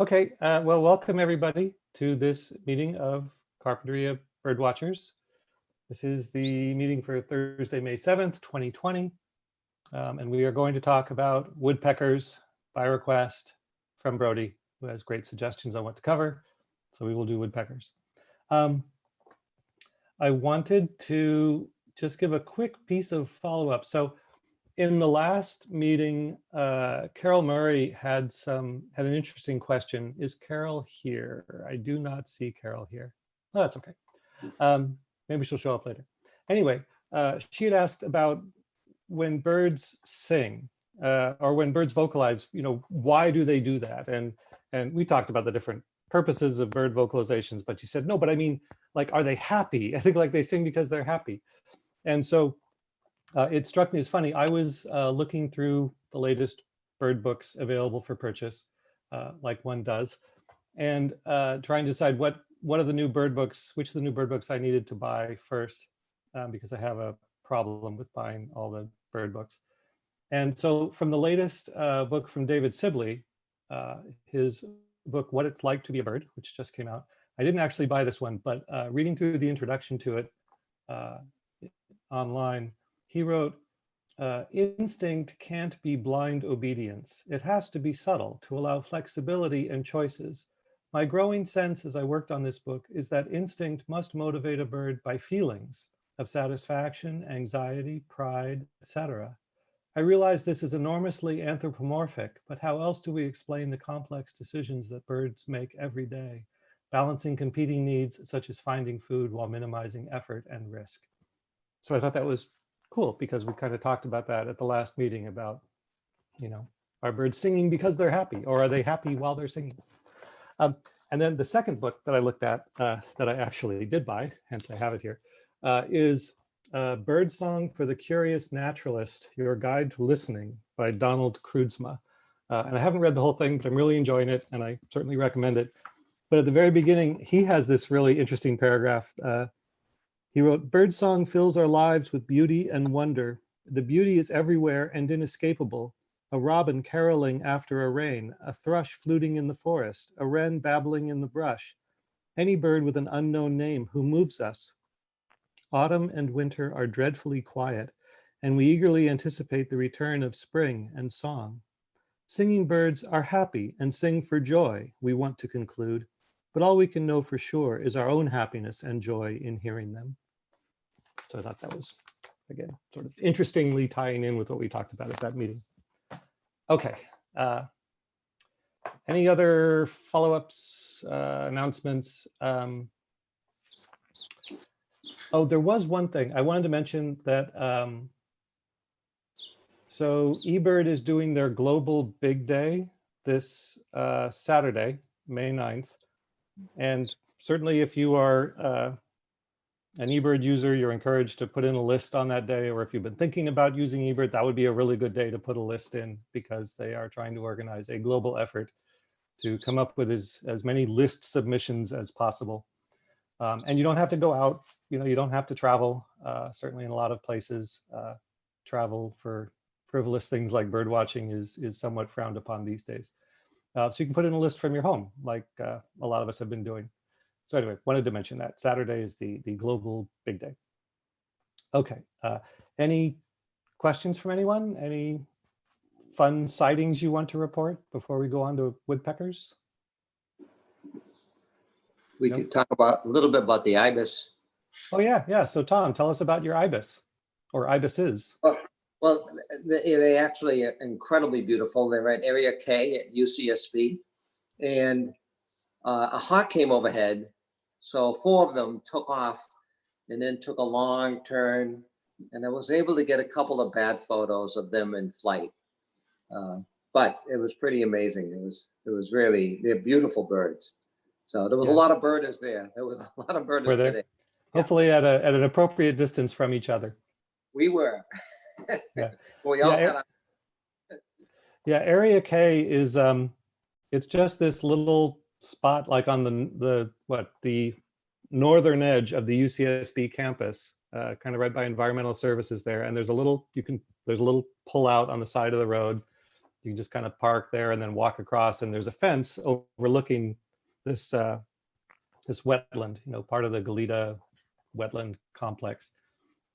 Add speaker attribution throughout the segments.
Speaker 1: Okay, well, welcome everybody to this meeting of Carpinteria Birdwatchers. This is the meeting for Thursday, May 7th, 2020. And we are going to talk about woodpeckers by request from Brody, who has great suggestions on what to cover. So we will do woodpeckers. I wanted to just give a quick piece of follow-up. So in the last meeting, Carol Murray had an interesting question. Is Carol here? I do not see Carol here. Oh, that's okay. Maybe she'll show up later. Anyway, she had asked about when birds sing or when birds vocalize, why do they do that? And we talked about the different purposes of bird vocalizations, but she said, no, but I mean, like, are they happy? I think like they sing because they're happy. And so it struck me as funny. I was looking through the latest bird books available for purchase, like one does, and trying to decide what of the new bird books, which of the new bird books I needed to buy first, because I have a problem with buying all the bird books. And so from the latest book from David Sibley, his book, What It's Like to Be a Bird, which just came out. I didn't actually buy this one, but reading through the introduction to it online, he wrote, instinct can't be blind obedience. It has to be subtle to allow flexibility and choices. My growing sense as I worked on this book is that instinct must motivate a bird by feelings of satisfaction, anxiety, pride, etc. I realize this is enormously anthropomorphic, but how else do we explain the complex decisions that birds make every day, balancing competing needs such as finding food while minimizing effort and risk? So I thought that was cool because we kind of talked about that at the last meeting about, are birds singing because they're happy, or are they happy while they're singing? And then the second book that I looked at that I actually did buy, hence I have it here, is Birdsong for the Curious Naturalist, Your Guide to Listening by Donald Kroodsma. And I haven't read the whole thing, but I'm really enjoying it and I certainly recommend it. But at the very beginning, he has this really interesting paragraph. He wrote, birdsong fills our lives with beauty and wonder. The beauty is everywhere and inescapable. A robin caroling after a rain, a thrush fluting in the forest, a wren babbling in the brush, any bird with an unknown name who moves us. Autumn and winter are dreadfully quiet, and we eagerly anticipate the return of spring and song. Singing birds are happy and sing for joy, we want to conclude, but all we can know for sure is our own happiness and joy in hearing them. So I thought that was, again, sort of interestingly tying in with what we talked about at that meeting. Okay. Any other follow-ups, announcements? Oh, there was one thing I wanted to mention that, so eBird is doing their global big day this Saturday, May 9th. And certainly if you are an eBird user, you're encouraged to put in a list on that day, or if you've been thinking about using eBird, that would be a really good day to put a list in because they are trying to organize a global effort to come up with as many list submissions as possible. And you don't have to go out, you don't have to travel. Certainly in a lot of places, travel for frivolous things like bird watching is somewhat frowned upon these days. So you can put in a list from your home, like a lot of us have been doing. So anyway, wanted to mention that. Saturday is the global big day. Okay, any questions from anyone? Any fun sightings you want to report before we go on to woodpeckers?
Speaker 2: We could talk about a little bit about the ibis.
Speaker 1: Oh yeah. So Tom, tell us about your ibis or ibises.
Speaker 2: Well, they actually are incredibly beautiful. They're at Area K at UCSB, and a hawk came overhead. So 4 of them took off and then took a long turn, and I was able to get a couple of bad photos of them in flight. But it was pretty amazing. It was really, they're beautiful birds. So there was a lot of birders there. There was a lot of birders today.
Speaker 1: Hopefully at an appropriate distance from each other.
Speaker 2: We were.
Speaker 1: Yeah.
Speaker 2: We all got
Speaker 1: Area K is it's just this little spot like on the northern edge of the UCSB campus, kind of right by environmental services there. And there's a little pull out on the side of the road. You can just kind of park there and then walk across, and there's a fence overlooking this this wetland, part of the Goleta wetland complex.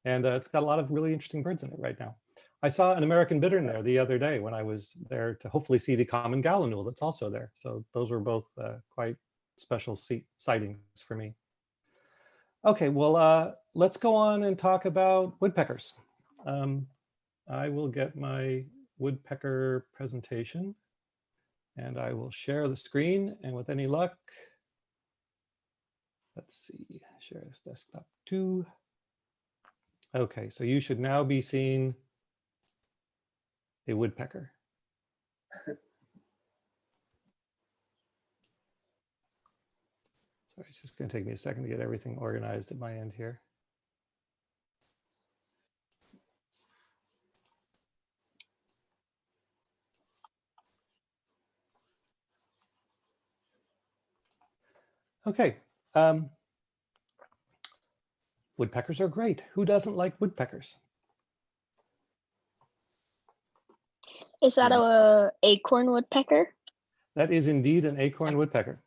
Speaker 1: And it's got a lot of really interesting birds in it right now. I saw an American bittern there the other day when I was there to hopefully see the common gallinule that's also there. So those were both quite special sightings for me. Okay, well, let's go on and talk about woodpeckers. I will get my woodpecker presentation and I will share the screen, and with any luck, let's see, share this desktop 2. Okay, so you should now be seeing a woodpecker. Sorry, it's just going to take me a second to get everything organized at my end here. Okay. Woodpeckers are great. Who doesn't like woodpeckers?
Speaker 3: Is that a acorn woodpecker?
Speaker 1: That is indeed an acorn woodpecker.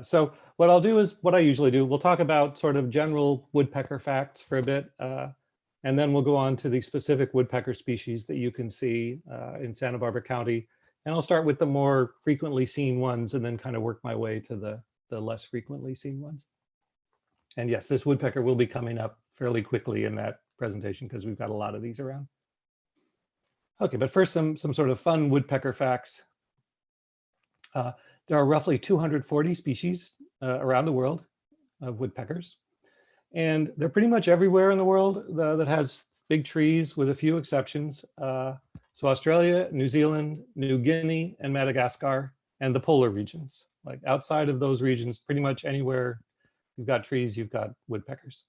Speaker 1: So what I'll do is what I usually do. We'll talk about sort of general woodpecker facts for a bit, and then we'll go on to the specific woodpecker species that you can see in Santa Barbara County. And I'll start with the more frequently seen ones and then kind of work my way to the less frequently seen ones. And yes, this woodpecker will be coming up fairly quickly in that presentation because we've got a lot of these around. Okay, but first some sort of fun woodpecker facts. There are roughly 240 species around the world of woodpeckers. And they're pretty much everywhere in the world that has big trees, with a few exceptions. So Australia, New Zealand, New Guinea, and Madagascar, and the polar regions. Like outside of those regions, pretty much anywhere you've got trees, you've got woodpeckers.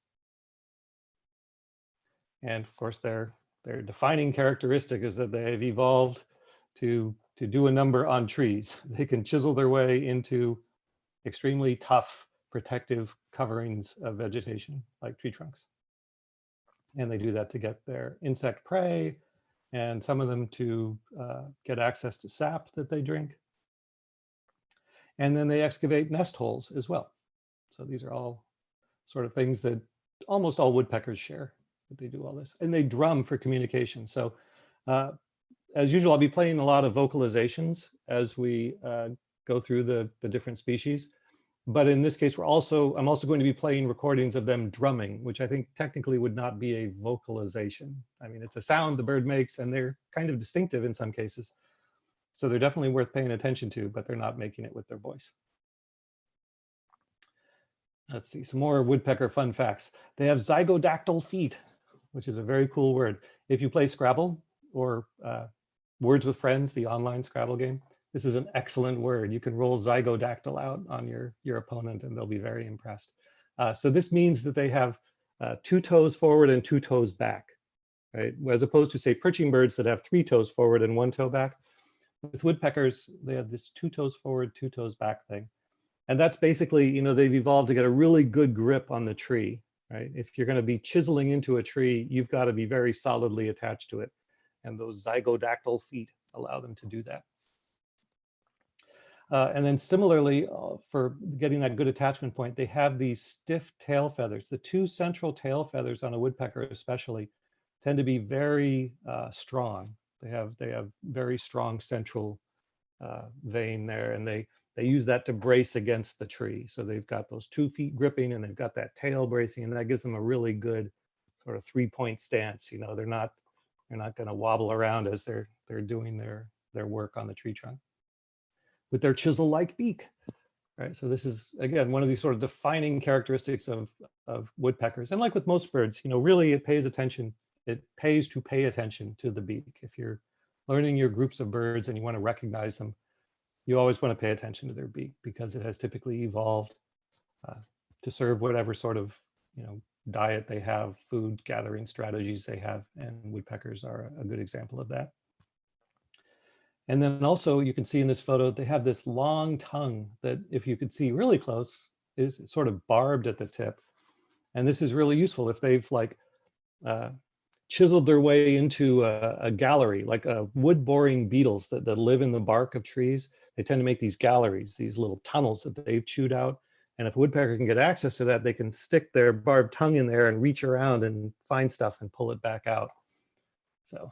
Speaker 1: And of course, their defining characteristic is that they have evolved to do a number on trees. They can chisel their way into extremely tough protective coverings of vegetation, like tree trunks. And they do that to get their insect prey, and some of them to get access to sap that they drink. And then they excavate nest holes as well. So these are all sort of things that almost all woodpeckers share, that they do all this. And they drum for communication. So as usual, I'll be playing a lot of vocalizations as we go through the different species. But in this case, I'm also going to be playing recordings of them drumming, which I think technically would not be a vocalization. I mean, it's a sound the bird makes, and they're kind of distinctive in some cases. So they're definitely worth paying attention to, but they're not making it with their voice. Let's see, some more woodpecker fun facts. They have zygodactyl feet, which is a very cool word. If you play Scrabble or Words with Friends, the online Scrabble game, this is an excellent word. You can roll zygodactyl out on your opponent and they'll be very impressed. So this means that they have 2 toes forward and 2 toes back, right? As opposed to, say, perching birds that have 3 toes forward and 1 toe back. With woodpeckers, they have this 2 toes forward, 2 toes back thing. And that's basically, they've evolved to get a really good grip on the tree, right? If you're going to be chiseling into a tree, you've got to be very solidly attached to it. And those zygodactyl feet allow them to do that. And then similarly, for getting that good attachment point, they have these stiff tail feathers. The 2 central tail feathers on a woodpecker especially tend to be very strong. They have very strong central vein there, and they use that to brace against the tree. So they've got those 2 feet gripping, and they've got that tail bracing, and that gives them a really good sort of 3-point stance. They're not going to wobble around as they're doing their work on the tree trunk. With their chisel-like beak, right? So this is, again, one of these sort of defining characteristics of woodpeckers. And like with most birds, really it pays to pay attention to the beak. If you're learning your groups of birds and you want to recognize them, you always want to pay attention to their beak, because it has typically evolved to serve whatever sort of, diet they have, food gathering strategies they have, and woodpeckers are a good example of that. And then also you can see in this photo, they have this long tongue that, if you could see really close, is sort of barbed at the tip. And this is really useful if they've chiseled their way into a gallery, like wood boring beetles that live in the bark of trees. They tend to make these galleries, these little tunnels that they've chewed out. And if a woodpecker can get access to that, they can stick their barbed tongue in there and reach around and find stuff and pull it back out. So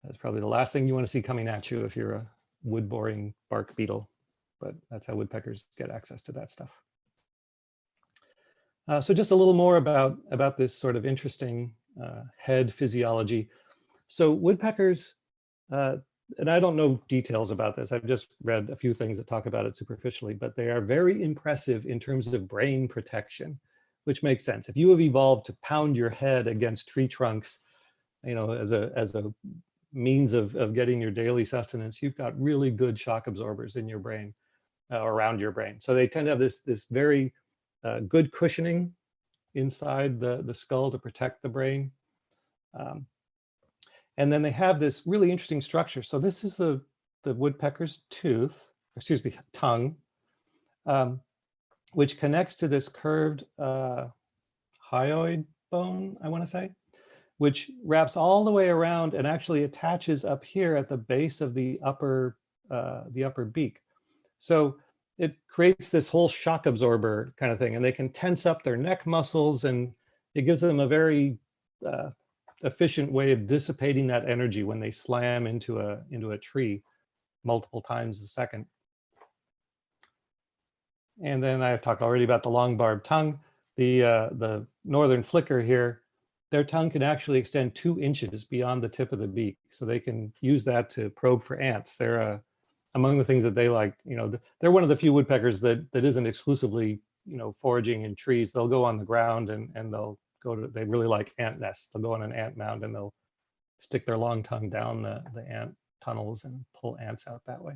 Speaker 1: that's probably the last thing you want to see coming at you if you're a wood boring bark beetle. But that's how woodpeckers get access to that stuff. So just a little more about this sort of interesting head physiology. So woodpeckers, and I don't know details about this, I've just read a few things that talk about it superficially, but they are very impressive in terms of brain protection, which makes sense. If you have evolved to pound your head against tree trunks, you know, as a means of getting your daily sustenance, you've got really good shock absorbers in your brain, around your brain. So they tend to have this very good cushioning inside the skull to protect the brain. And then they have this really interesting structure. So this is the woodpecker's tongue, which connects to this curved hyoid bone, I want to say, which wraps all the way around and actually attaches up here at the base of the upper beak. So it creates this whole shock absorber kind of thing, and they can tense up their neck muscles, and it gives them a very efficient way of dissipating that energy when they slam into a tree multiple times a second. And then I've talked already about the long barbed tongue. The northern flicker here, their tongue can actually extend 2 inches beyond the tip of the beak, so they can use that to probe for ants. They're among the things that they like. You know, they're one of the few woodpeckers that isn't exclusively, you know, foraging in trees. They'll go on the ground and they'll they really like ant nests. They'll go on an ant mound and they'll stick their long tongue down the ant tunnels and pull ants out that way.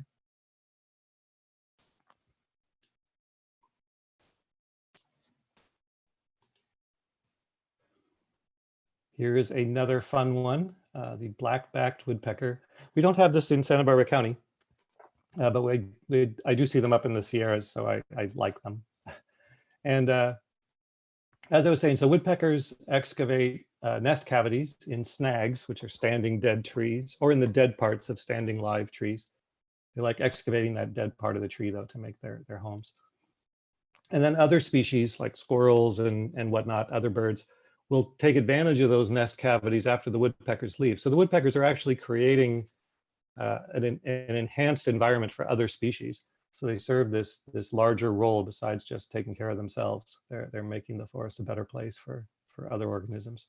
Speaker 1: Here is another fun one, the black-backed woodpecker. We don't have this in Santa Barbara County, but I do see them up in the Sierras, so I like them. And as I was saying, so woodpeckers excavate nest cavities in snags, which are standing dead trees, or in the dead parts of standing live trees. They like excavating that dead part of the tree, though, to make their homes. And then other species like squirrels and whatnot, other birds, will take advantage of those nest cavities after the woodpeckers leave. So the woodpeckers are actually creating an enhanced environment for other species. So they serve this larger role besides just taking care of themselves. They're making the forest a better place for other organisms.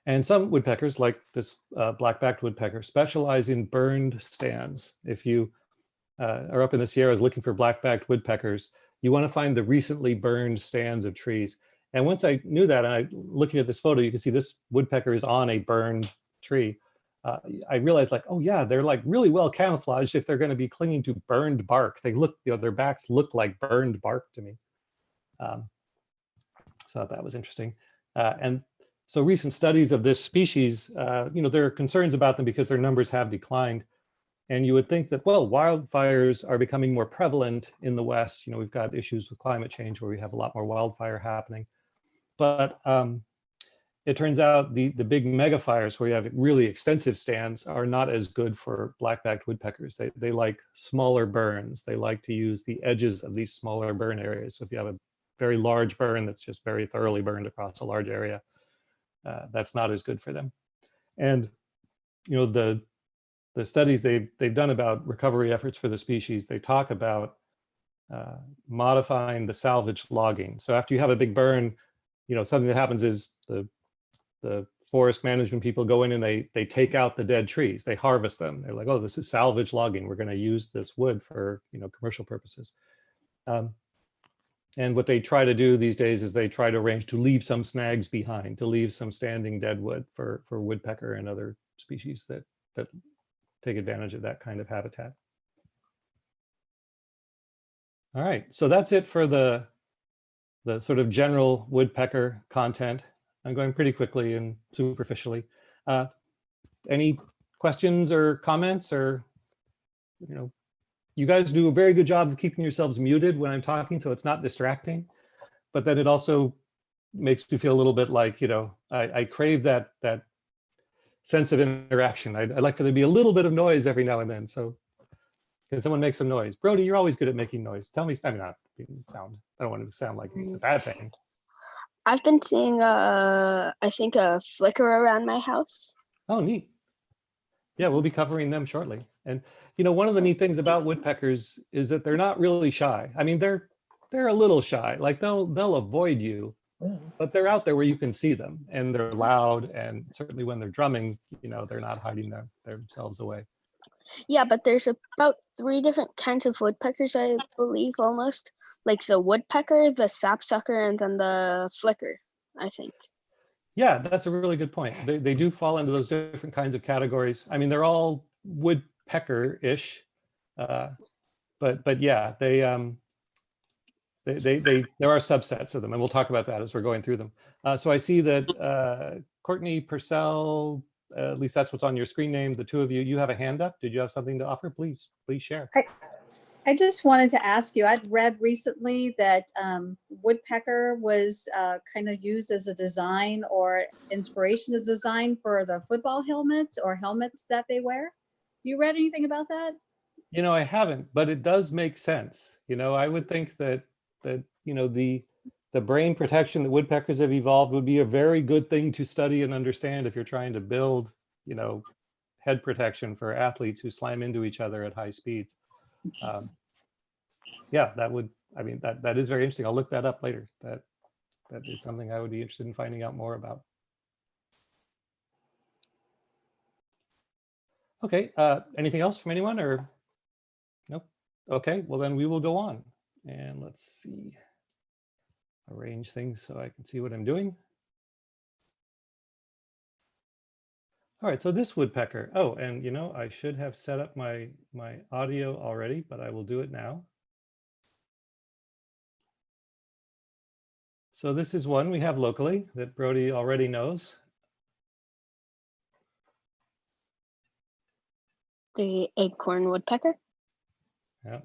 Speaker 1: And some woodpeckers, like this black-backed woodpecker, specialize in burned stands. If you are up in the Sierras looking for black-backed woodpeckers, you want to find the recently burned stands of trees. And once I knew that, and looking at this photo, you can see this woodpecker is on a burned tree. I realized, like, oh yeah, they're like really well camouflaged if they're going to be clinging to burned bark. They look, you know, their backs look like burned bark to me. So that was interesting. And so recent studies of this species, you know, there are concerns about them because their numbers have declined. And you would think that, well, wildfires are becoming more prevalent in the West. You know, we've got issues with climate change where we have a lot more wildfire happening. But it turns out the big mega fires where you have really extensive stands are not as good for black-backed woodpeckers. They like smaller burns. They like to use the edges of these smaller burn areas. So if you have a very large burn that's just very thoroughly burned across a large area, that's not as good for them. And you know, the studies they've done about recovery efforts for the species, they talk about modifying the salvage logging. So after you have a big burn, you know, something that happens is the forest management people go in and they take out the dead trees. They harvest them. They're like, oh, this is salvage logging. We're going to use this wood for, you know, commercial purposes. And what they try to do these days is they try to arrange to leave some snags behind, to leave some standing dead wood for woodpecker and other species that take advantage of that kind of habitat. All right, so that's it for the sort of general woodpecker content. I'm going pretty quickly and superficially. Any questions or comments, or, you know, you guys do a very good job of keeping yourselves muted when I'm talking, so it's not distracting, but then it also makes me feel a little bit like, you know, I crave that sense of interaction. I'd like for there to be a little bit of noise every now and then. So can someone make some noise? Brody, you're always good at making noise. Tell me, I'm not sound. I don't want to sound like it's a bad thing.
Speaker 3: I've been seeing I think a flicker around my house.
Speaker 1: Oh, neat. Yeah, we'll be covering them shortly. And you know, one of the neat things about woodpeckers is that they're not really shy. I mean, they're a little shy. Like they'll avoid you, but they're out there where you can see them, and they're loud. And certainly when they're drumming, you know, they're not hiding themselves away.
Speaker 3: Yeah, but there's about 3 different kinds of woodpeckers, I believe, almost. Like the woodpecker, the sapsucker, and then the flicker, I think.
Speaker 1: Yeah, that's a really good point. They do fall into those different kinds of categories. I mean, they're all woodpecker-ish, but yeah, there are subsets of them, and we'll talk about that as we're going through them. So I see that Courtney Purcell, at least that's what's on your screen name. The two of you have a hand up. Did you have something to offer? Please share.
Speaker 4: I just wanted to ask you, I'd read recently that woodpecker was kind of used as a design or inspiration as design for the football helmets or helmets that they wear. You read anything about that?
Speaker 1: You know, I haven't, but it does make sense. You know, I would think that you know, the brain protection that woodpeckers have evolved would be a very good thing to study and understand if you're trying to build, you know, head protection for athletes who slam into each other at high speeds. Yeah, that would, I mean, that is very interesting. I'll look that up later. That is something I would be interested in finding out more about. Okay, anything else from anyone or? Nope. Okay, well then we will go on. And let's see, arrange things so I can see what I'm doing. All right, so this woodpecker. Oh, and you know, I should have set up my audio already, but I will do it now. So this is one we have locally that Brody already knows.
Speaker 3: The acorn woodpecker.
Speaker 1: Yeah.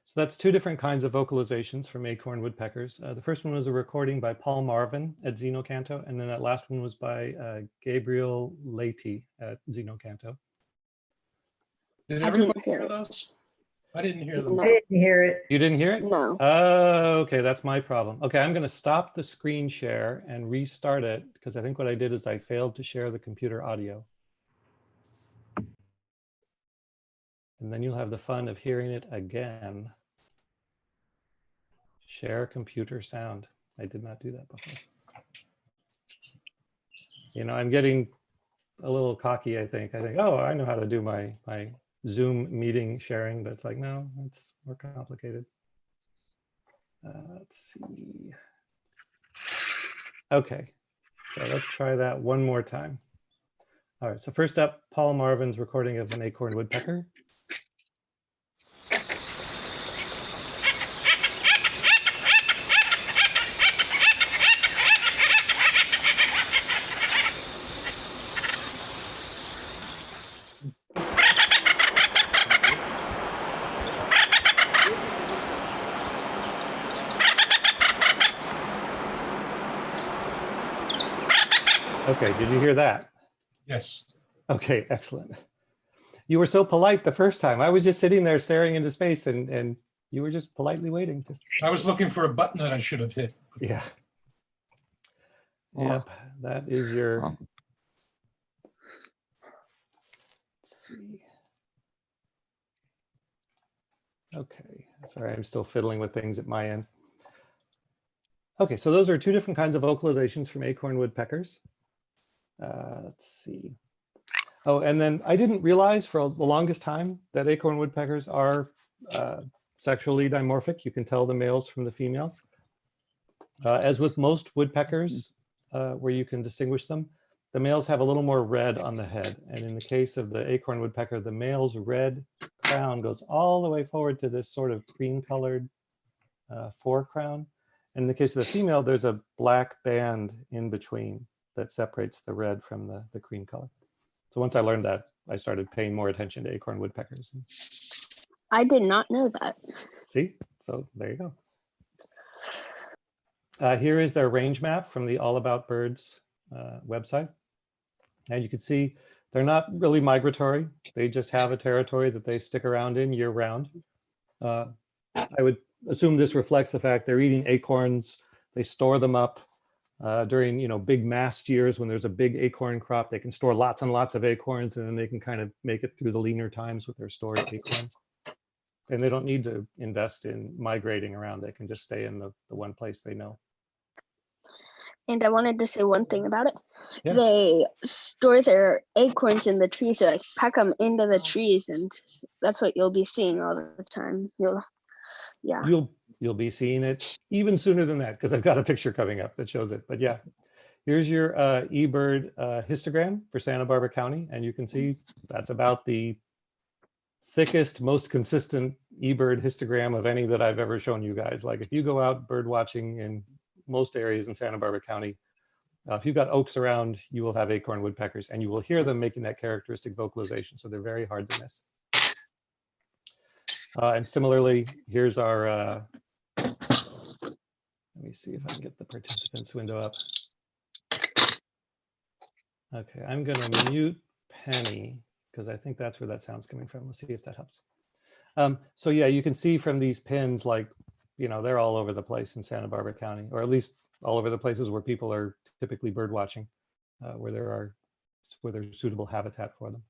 Speaker 1: So that's 2 different kinds of vocalizations from acorn woodpeckers. The first one was a recording by Paul Marvin at Xenocanto, and then that last one was by Gabriel Leite at Xenocanto.
Speaker 5: Did everybody hear those? I didn't hear them.
Speaker 3: No.
Speaker 6: I didn't hear it.
Speaker 1: You didn't hear it?
Speaker 3: No.
Speaker 1: Oh, okay, that's my problem. Okay, I'm going to stop the screen share and restart it because I think what I did is I failed to share the computer audio. And then you'll have the fun of hearing it again. Share computer sound. I did not do that before. You know, I'm getting a little cocky, I think. Oh, I know how to do my Zoom meeting sharing, but it's like, no, it's more complicated. Let's see. Okay, so let's try that one more time. All right, so first up, Paul Marvin's recording of an acorn woodpecker. Okay, did you hear that?
Speaker 5: Yes.
Speaker 1: Okay, excellent. You were so polite the first time. I was just sitting there staring into space and you were just politely waiting.
Speaker 5: I was looking for a button that I should have hit.
Speaker 1: Yeah. Yep, that is your... Let's see. Okay, sorry, I'm still fiddling with things at my end. Okay, so those are 2 different kinds of vocalizations from acorn woodpeckers. Let's see. Oh, and then I didn't realize for the longest time that acorn woodpeckers are sexually dimorphic. You can tell the males from the females. As with most woodpeckers, where you can distinguish them, the males have a little more red on the head. And in the case of the acorn woodpecker, the male's red crown goes all the way forward to this sort of cream-colored forecrown. In the case of the female, there's a black band in between that separates the red from the cream color. So once I learned that, I started paying more attention to acorn woodpeckers.
Speaker 3: I did not know that.
Speaker 1: See, so there you go. Here is their range map from the All About Birds website. And you can see they're not really migratory. They just have a territory that they stick around in year round. I would assume this reflects the fact they're eating acorns. They store them up during, you know, big mast years when there's a big acorn crop. They can store lots and lots of acorns, and then they can kind of make it through the leaner times with their stored acorns. And they don't need to invest in migrating around. They can just stay in the one place they know.
Speaker 3: And I wanted to say one thing about it.
Speaker 1: Yeah.
Speaker 3: They store their acorns in the trees. They like pack them into the trees, and that's what you'll be seeing all the time. You'll be seeing it even sooner than that, because I've got a picture coming up that shows it. But yeah, here's your eBird histogram for Santa Barbara County, and you can see that's about the thickest, most consistent eBird histogram of any that I've ever shown you guys. Like if you go out bird watching in most areas in Santa Barbara County, if you've got oaks around, you will have acorn woodpeckers, and you will hear them making that characteristic vocalization. So they're very hard to miss. And similarly, here's our, let me see if I can get the participants window up. Okay, I'm gonna mute Penny, because I think that's where that sound's coming from. Let's see if that helps. So yeah, you can see from these pins, like, you know, they're all over the place in Santa Barbara County, or at least all over the places where people are typically bird watching, where there's suitable habitat for them.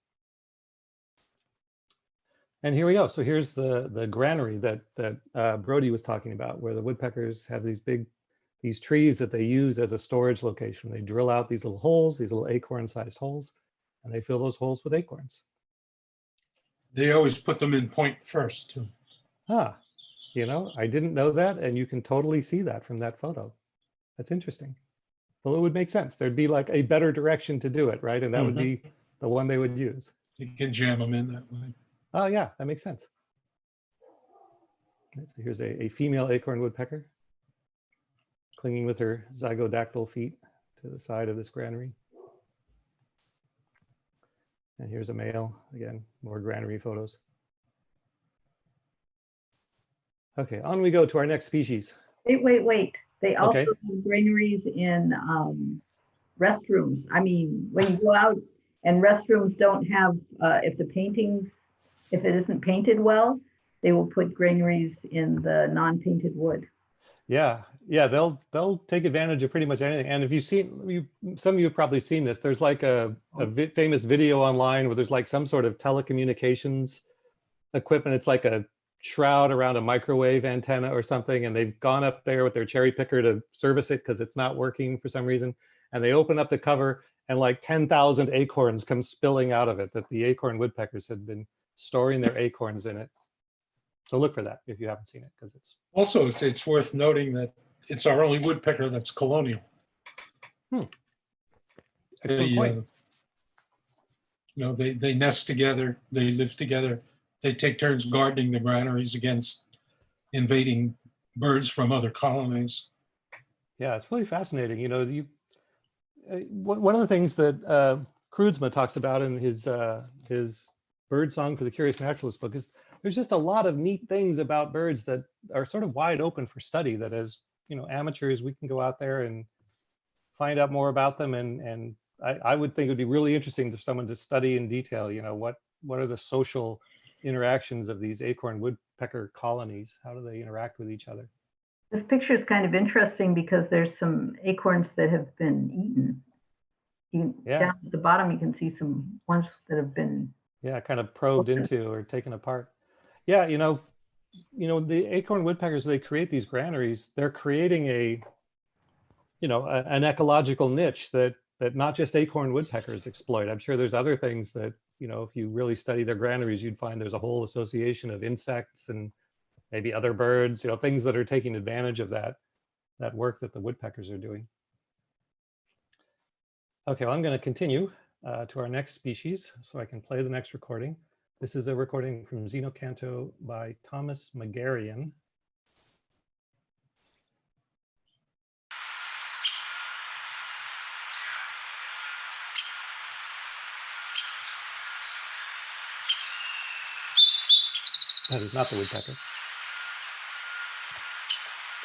Speaker 3: And here we go. So here's the granary that Brody was talking about, where the woodpeckers have these trees that they use as a storage location. They drill out these little holes, these little acorn-sized holes, and they fill those holes with acorns.
Speaker 5: They always put them in point first too.
Speaker 1: Ah, you know, I didn't know that, and you can totally see that from that photo. That's interesting. Well, it would make sense. There'd be like a better direction to do it, right? And that would be the one they would use.
Speaker 5: You can jam them in that way.
Speaker 1: Oh yeah, that makes sense. Okay, so here's a female acorn woodpecker clinging with her zygodactyl feet to the side of this granary. And here's a male, again, more granary photos. Okay, on we go to our next species.
Speaker 6: Wait. They also
Speaker 1: Okay.
Speaker 6: have granaries in restrooms. I mean, when you go out and restrooms don't have, if it isn't painted well, they will put granaries in the non-painted wood.
Speaker 1: Yeah, they'll take advantage of pretty much anything. And if you've seen, some of you have probably seen this, there's like a famous video online where there's like some sort of telecommunications equipment. It's like a shroud around a microwave antenna or something, and they've gone up there with their cherry picker to service it because it's not working for some reason. And they open up the cover, and like 10,000 acorns come spilling out of it, that the acorn woodpeckers had been storing their acorns in it. So look for that if you haven't seen it, because it's
Speaker 5: Also, it's worth noting that it's our only woodpecker that's colonial.
Speaker 1: excellent point.
Speaker 5: You know, they nest together, they live together, they take turns guarding the granaries against invading birds from other colonies.
Speaker 1: Yeah, it's really fascinating. You know, one of the things that Kreutzma talks about in his Bird Song for the Curious Naturalist book is there's just a lot of neat things about birds that are sort of wide open for study, that as, you know, amateurs, we can go out there and find out more about them. And I would think it would be really interesting for someone to study in detail, you know, what are the social interactions of these acorn woodpecker colonies? How do they interact with each other?
Speaker 6: This picture is kind of interesting because there's some acorns that have been eaten.
Speaker 1: Yeah.
Speaker 6: Down at the bottom, you can see some ones that have been.
Speaker 1: Yeah, kind of probed into or taken apart. Yeah, you know, the acorn woodpeckers, they create these granaries. They're creating an ecological niche that not just acorn woodpeckers exploit. I'm sure there's other things that, you know, if you really study their granaries, you'd find there's a whole association of insects and maybe other birds, you know, things that are taking advantage of that work that the woodpeckers are doing. Okay, well, I'm going to continue to our next species so I can play the next recording. This is a recording from Xenocanto by Thomas Megarian. That is not the woodpecker.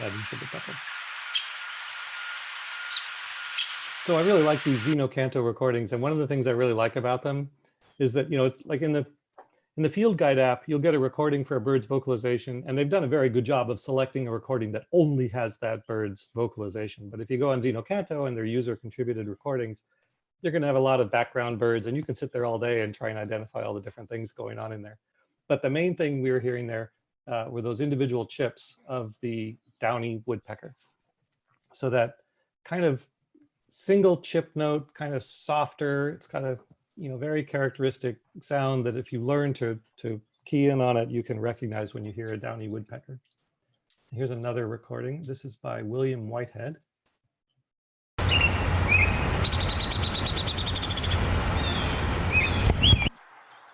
Speaker 1: That is the woodpecker. So I really like these Xenocanto recordings, and one of the things I really like about them is that, it's like in the Field Guide app, you'll get a recording for a bird's vocalization, and they've done a very good job of selecting a recording that only has that bird's vocalization. But if you go on Xenocanto and their user contributed recordings, you're going to have a lot of background birds, and you can sit there all day and try and identify all the different things going on in there. But the main thing we were hearing there were those individual chips of the Downy Woodpecker. So that kind of single chip note, kind of softer, it's got a very characteristic sound that if you learn to key in on it, you can recognize when you hear a Downy Woodpecker. Here's another recording. This is by William Whitehead.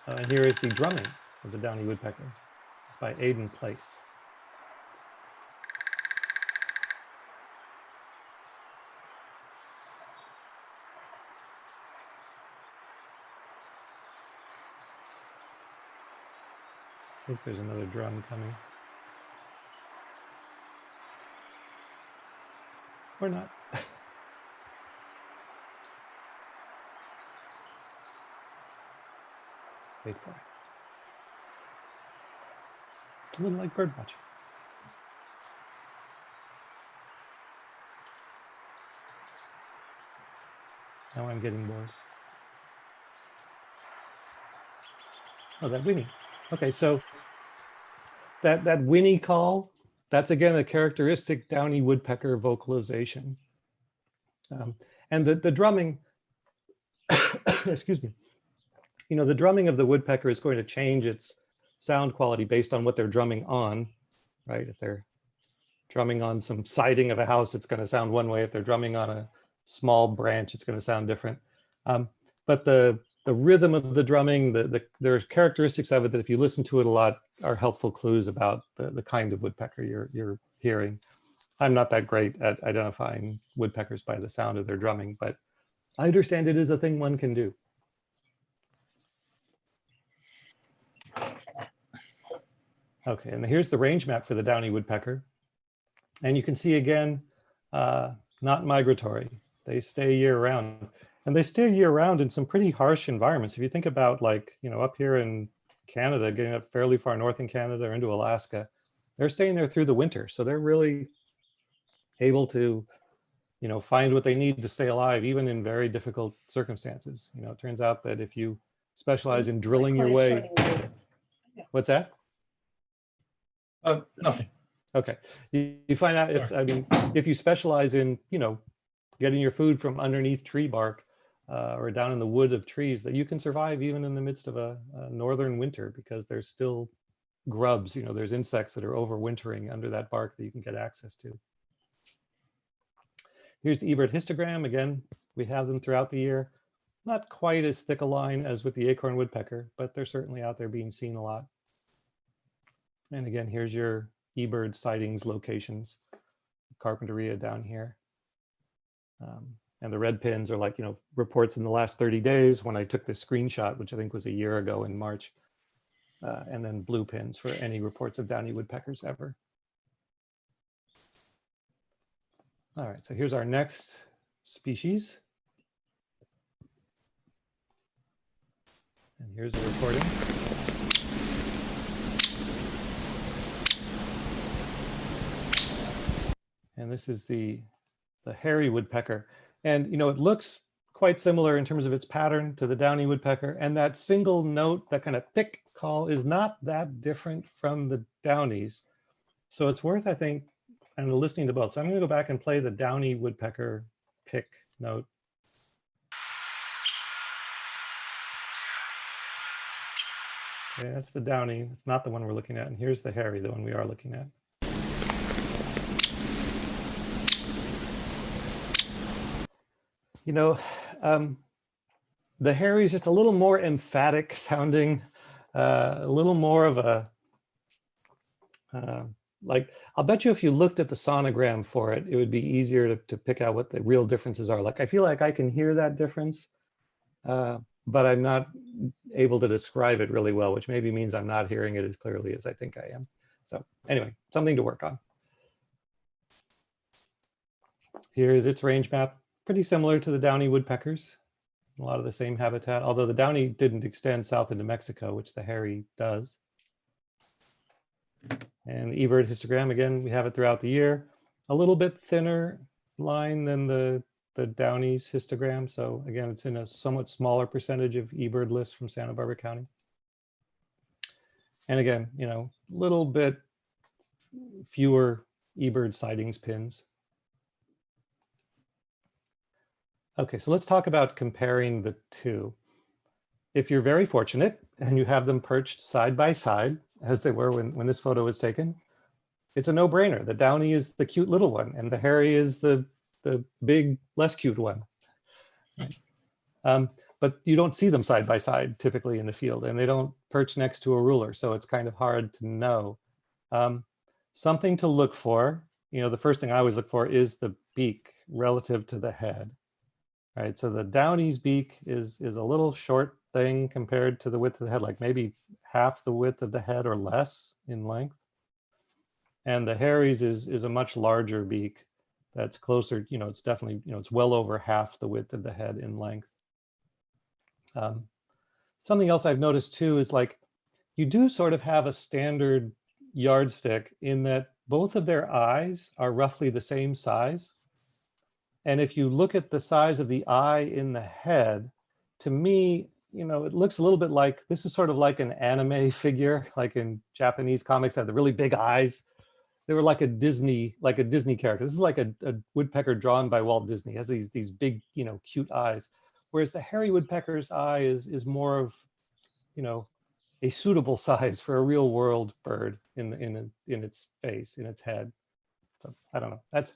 Speaker 1: And here is the drumming of the Downy Woodpecker. It's by Aidan Place. I think there's another drum coming. Or not. Wait for it. A little like bird watching. Now I'm getting bored. Oh, that whinny. Okay, so that whinny call, that's again a characteristic Downy Woodpecker vocalization. And the drumming, excuse me, the drumming of the woodpecker is going to change its sound quality based on what they're drumming on, right? If they're drumming on some siding of a house, it's going to sound one way. If they're drumming on a small branch, it's going to sound different. But the rhythm of the drumming, there's characteristics of it that if you listen to it a lot are helpful clues about the kind of woodpecker you're hearing. I'm not that great at identifying woodpeckers by the sound of their drumming, but I understand it is a thing one can do. Okay, and here's the range map for the Downy Woodpecker. And you can see again, not migratory. They stay year round. And they stay year round in some pretty harsh environments. If you think about up here in Canada, getting up fairly far north in Canada or into Alaska, they're staying there through the winter. So they're really able to, find what they need to stay alive, even in very difficult circumstances. It turns out that if you specialize in drilling your way. What's that?
Speaker 5: Nothing.
Speaker 1: Okay. You find out if you specialize in, getting your food from underneath tree bark or down in the wood of trees, that you can survive even in the midst of a northern winter, because there's still grubs, there's insects that are overwintering under that bark that you can get access to. Here's the eBird histogram. Again, we have them throughout the year. Not quite as thick a line as with the Acorn Woodpecker, but they're certainly out there being seen a lot. And again, here's your eBird sightings locations. Carpinteria down here. And the red pins are like, reports in the last 30 days when I took this screenshot, which I think was a year ago in March. And then blue pins for any reports of Downy Woodpeckers ever. All right, so here's our next species. And here's the recording. And this is the hairy woodpecker. And, it looks quite similar in terms of its pattern to the Downy Woodpecker. And that single note, that kind of thick call, is not that different from the Downies. So it's worth, I think, listening to both. So I'm going to go back and play the Downy Woodpecker pick note. Okay, that's the Downy. It's not the one we're looking at. And here's the hairy, the one we are looking at. The hairy is just a little more emphatic sounding, a little more of a, I'll bet you if you looked at the sonogram for it, it would be easier to pick out what the real differences are. Like, I feel like I can hear that difference, but I'm not able to describe it really well, which maybe means I'm not hearing it as clearly as I think I am. So anyway, something to work on. Here's its range map, pretty similar to the Downy Woodpeckers. A lot of the same habitat, although the Downy didn't extend south into Mexico, which the hairy does. And the eBird histogram, again, we have it throughout the year. A little bit thinner line than the Downy's histogram. So again, it's in a somewhat smaller percentage of eBird lists from Santa Barbara County. And again, you know, a little bit fewer eBird sightings pins. Okay, so let's talk about comparing the two. If you're very fortunate and you have them perched side by side, as they were when this photo was taken, it's a no-brainer. The Downy is the cute little one and the hairy is the big, less cute one. But you don't see them side by side typically in the field, and they don't perch next to a ruler, so it's kind of hard to know. Something to look for, you know, the first thing I always look for is the beak relative to the head. Right, so the Downy's beak is a little short thing compared to the width of the head, like maybe half the width of the head or less in length. And the hairy's is a much larger beak that's closer, you know, it's definitely, you know, it's well over half the width of the head in length. Something else I've noticed too is like, you do sort of have a standard yardstick in that both of their eyes are roughly the same size. And if you look at the size of the eye in the head, to me, you know, it looks a little bit like, this is sort of like an anime figure, like in Japanese comics, have the really big eyes. They were like a Disney character. This is like a woodpecker drawn by Walt Disney. It has these big, you know, cute eyes. Whereas the hairy woodpecker's eye is more of, you know, a suitable size for a real world bird in its face, in its head. So I don't know. That's,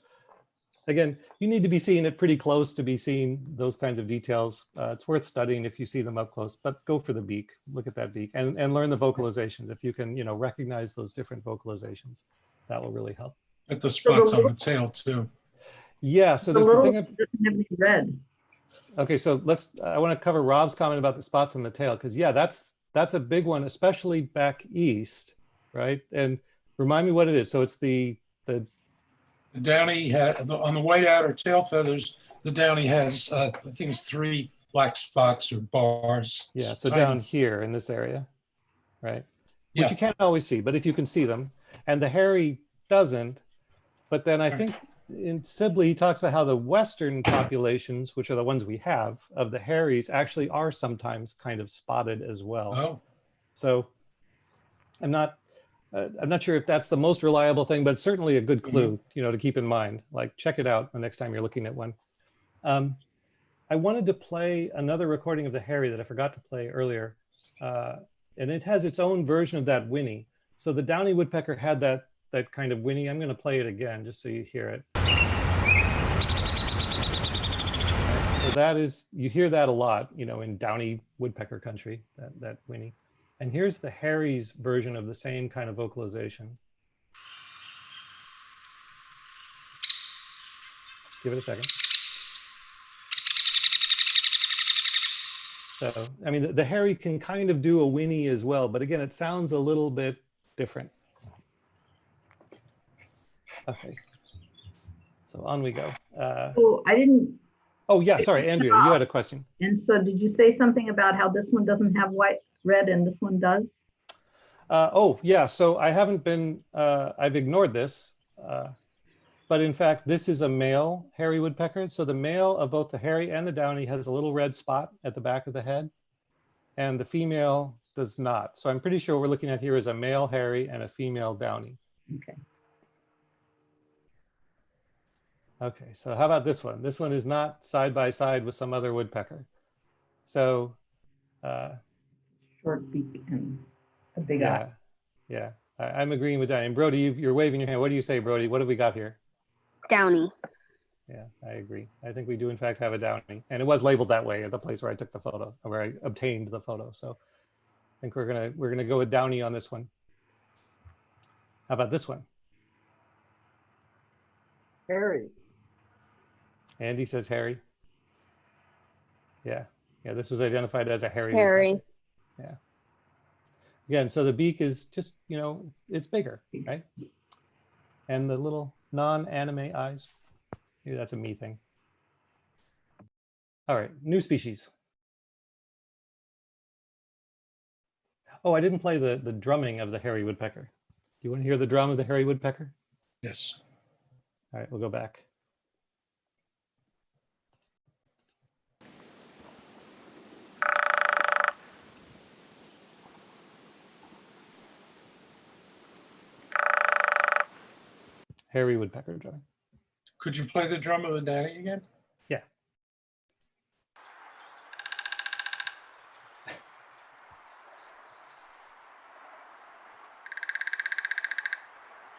Speaker 1: again, you need to be seeing it pretty close to be seeing those kinds of details. It's worth studying if you see them up close, but go for the beak. Look at that beak and learn the vocalizations. If you can, you know, recognize those different vocalizations, that will really help.
Speaker 5: At the spots on the tail too.
Speaker 1: Yeah, so there's the thing of,
Speaker 6: doesn't have any red.
Speaker 1: okay, so I want to cover Rob's comment about the spots on the tail, because yeah, that's a big one, especially back east, right? And remind me what it is. So it's the
Speaker 5: Downy on the white outer tail feathers, the Downy has, I think it's 3 black spots or bars.
Speaker 1: Yeah, so
Speaker 5: tiny.
Speaker 1: down here in this area, right?
Speaker 5: Yeah.
Speaker 1: Which you can't always see, but if you can see them. And the hairy doesn't. But then I think in Sibley, he talks about how the Western populations, which are the ones we have, of the hairies actually are sometimes kind of spotted as well.
Speaker 5: Oh.
Speaker 1: So I'm not sure if that's the most reliable thing, but it's certainly a good clue, you know, to keep in mind. Like, check it out the next time you're looking at one. I wanted to play another recording of the hairy that I forgot to play earlier. And it has its own version of that whinny. So the Downy Woodpecker had that kind of whinny. I'm going to play it again just so you hear it. So that is, you hear that a lot, you know, in Downy Woodpecker country, that whinny. And here's the hairy's version of the same kind of vocalization. Give it a second. So, I mean, the hairy can kind of do a whinny as well, but again, it sounds a little bit different. Okay. So on we go.
Speaker 6: Oh, I didn't.
Speaker 1: Oh yeah, sorry, Andrea, you had a question.
Speaker 6: And so did you say something about how this one doesn't have red and this one does?
Speaker 1: Oh yeah, so I haven't been, I've ignored this, but in fact, this is a male hairy woodpecker. So the male of both the hairy and the Downy has a little red spot at the back of the head, and the female does not. So I'm pretty sure what we're looking at here is a male hairy and a female Downy.
Speaker 6: Okay.
Speaker 1: Okay, so how about this one? This one is not side by side with some other woodpecker. So
Speaker 6: Short beak and a big
Speaker 1: yeah,
Speaker 6: eye.
Speaker 1: yeah, I'm agreeing with that. And Brody, you're waving your hand. What do you say, Brody? What have we got here?
Speaker 3: Downy.
Speaker 1: Yeah, I agree. I think we do in fact have a Downy, and it was labeled that way at the place where I took the photo, or where I obtained the photo. So I think we're gonna go with Downy on this one. How about this one?
Speaker 2: Hairy.
Speaker 1: Andy says hairy. Yeah, Yeah, this was identified as a hairy
Speaker 3: Hairy.
Speaker 1: woodpecker. Yeah. Again, so the beak is just, it's bigger, right? And the little non-anime eyes. Maybe that's a me thing. All right, new species. Oh, I didn't play the drumming of the hairy woodpecker. Do you want to hear the drum of the hairy woodpecker?
Speaker 5: Yes.
Speaker 1: All right, we'll go back. Hairy woodpecker drum.
Speaker 5: Could you play the drum of the daddy again?
Speaker 1: Yeah.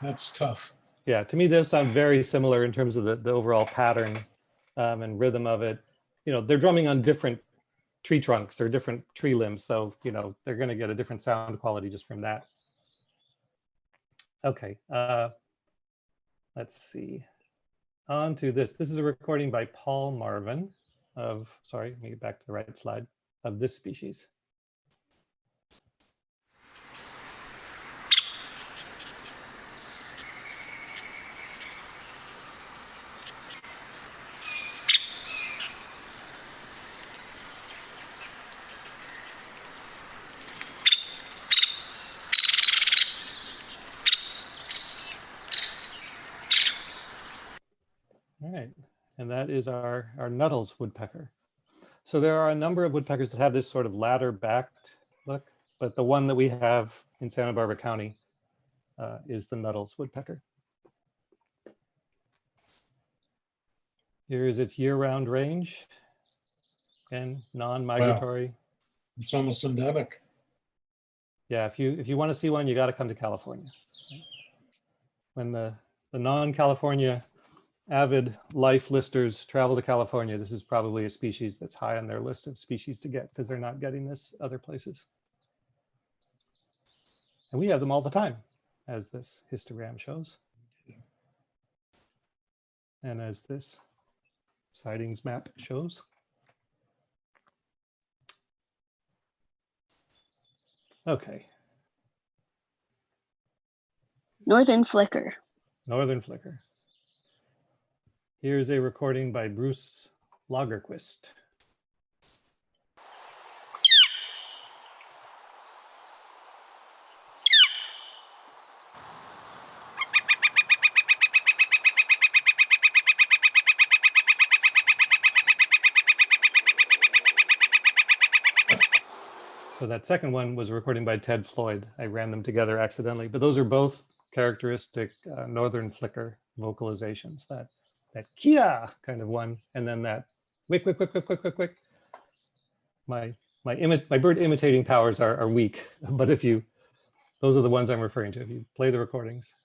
Speaker 5: That's tough.
Speaker 1: Yeah, to me, those sound very similar in terms of the overall pattern and rhythm of it. They're drumming on different tree trunks or different tree limbs. So, they're going to get a different sound quality just from that. Okay, let's see. On to this. This is a recording by Paul Marvin of, sorry, let me get back to the right slide, of this species. All right, and that is our Nuttall's woodpecker. So there are a number of woodpeckers that have this sort of ladder-backed look, but the one that we have in Santa Barbara County is the Nuttall's woodpecker. Here is its year-round range, and non-migratory.
Speaker 5: Wow. It's almost endemic.
Speaker 1: Yeah, if you want to see one, you got to come to California. When the non-California avid life listers travel to California, this is probably a species that's high on their list of species to get because they're not getting this other places. And we have them all the time, as this histogram shows. And as this sightings map shows. Okay.
Speaker 3: Northern flicker.
Speaker 1: Northern flicker. Here's a recording by Bruce Lagerquist. So that second one was a recording by Ted Floyd. I ran them together accidentally, but those are both characteristic northern flicker vocalizations. That kia kind of one, and then that wick, wick, wick, wick, wick, wick, wick. My bird imitating powers are weak, but those are the ones I'm referring to. If you play the recordings.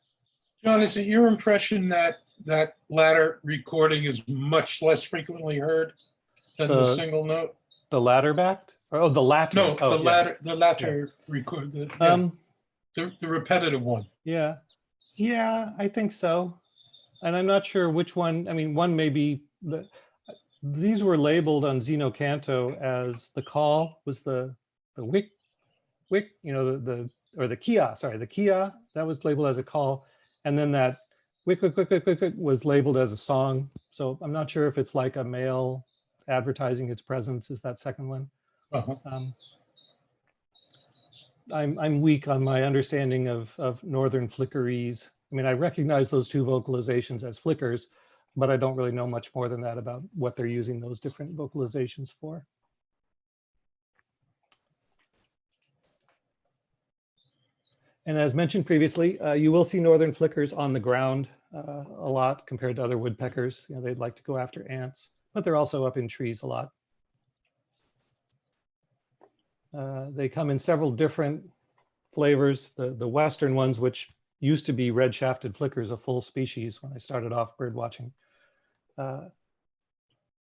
Speaker 5: John, is it your impression that that latter recording is much less frequently heard than the single note?
Speaker 1: The ladder backed? Oh, the latter.
Speaker 5: No,
Speaker 1: oh,
Speaker 5: the latter record. The repetitive one.
Speaker 1: Yeah, I think so. And I'm not sure which one. I mean, one may be these were labeled on Xenocanto as the call was the wick, or the kia. Sorry, the kia that was labeled as a call, and then that wick, wick, wick, wick, wick, wick was labeled as a song. So I'm not sure if it's like a male advertising its presence is that second one.
Speaker 5: Uh-huh.
Speaker 1: I'm weak on my understanding of northern flickerese. I mean, I recognize those two vocalizations as flickers, but I don't really know much more than that about what they're using those different vocalizations for. And as mentioned previously, you will see northern flickers on the ground a lot compared to other woodpeckers. They'd like to go after ants, but they're also up in trees a lot. They come in several different flavors. The Western ones, which used to be red-shafted flickers, a full species when I started off bird watching,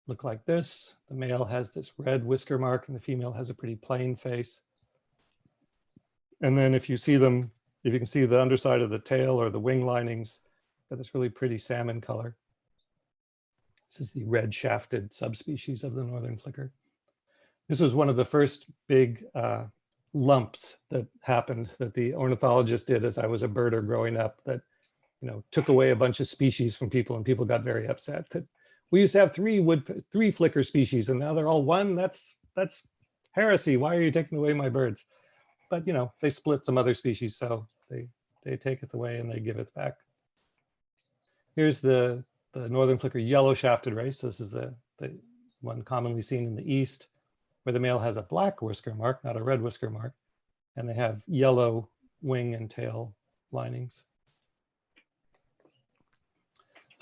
Speaker 1: look like this. The male has this red whisker mark and the female has a pretty plain face. And then if you can see the underside of the tail or the wing linings, got this really pretty salmon color. This is the red-shafted subspecies of the northern flicker. This was one of the first big lumps that happened that the ornithologist did as I was a birder growing up, that, you know, took away a bunch of species from people, and people got very upset that we used to have three flicker species and now they're all one. That's heresy. Why are you taking away my birds? But, you know, they split some other species, so they take it away and they give it back. Here's the northern flicker yellow shafted race. So this is the one commonly seen in the east, where the male has a black whisker mark, not a red whisker mark, and they have yellow wing and tail linings.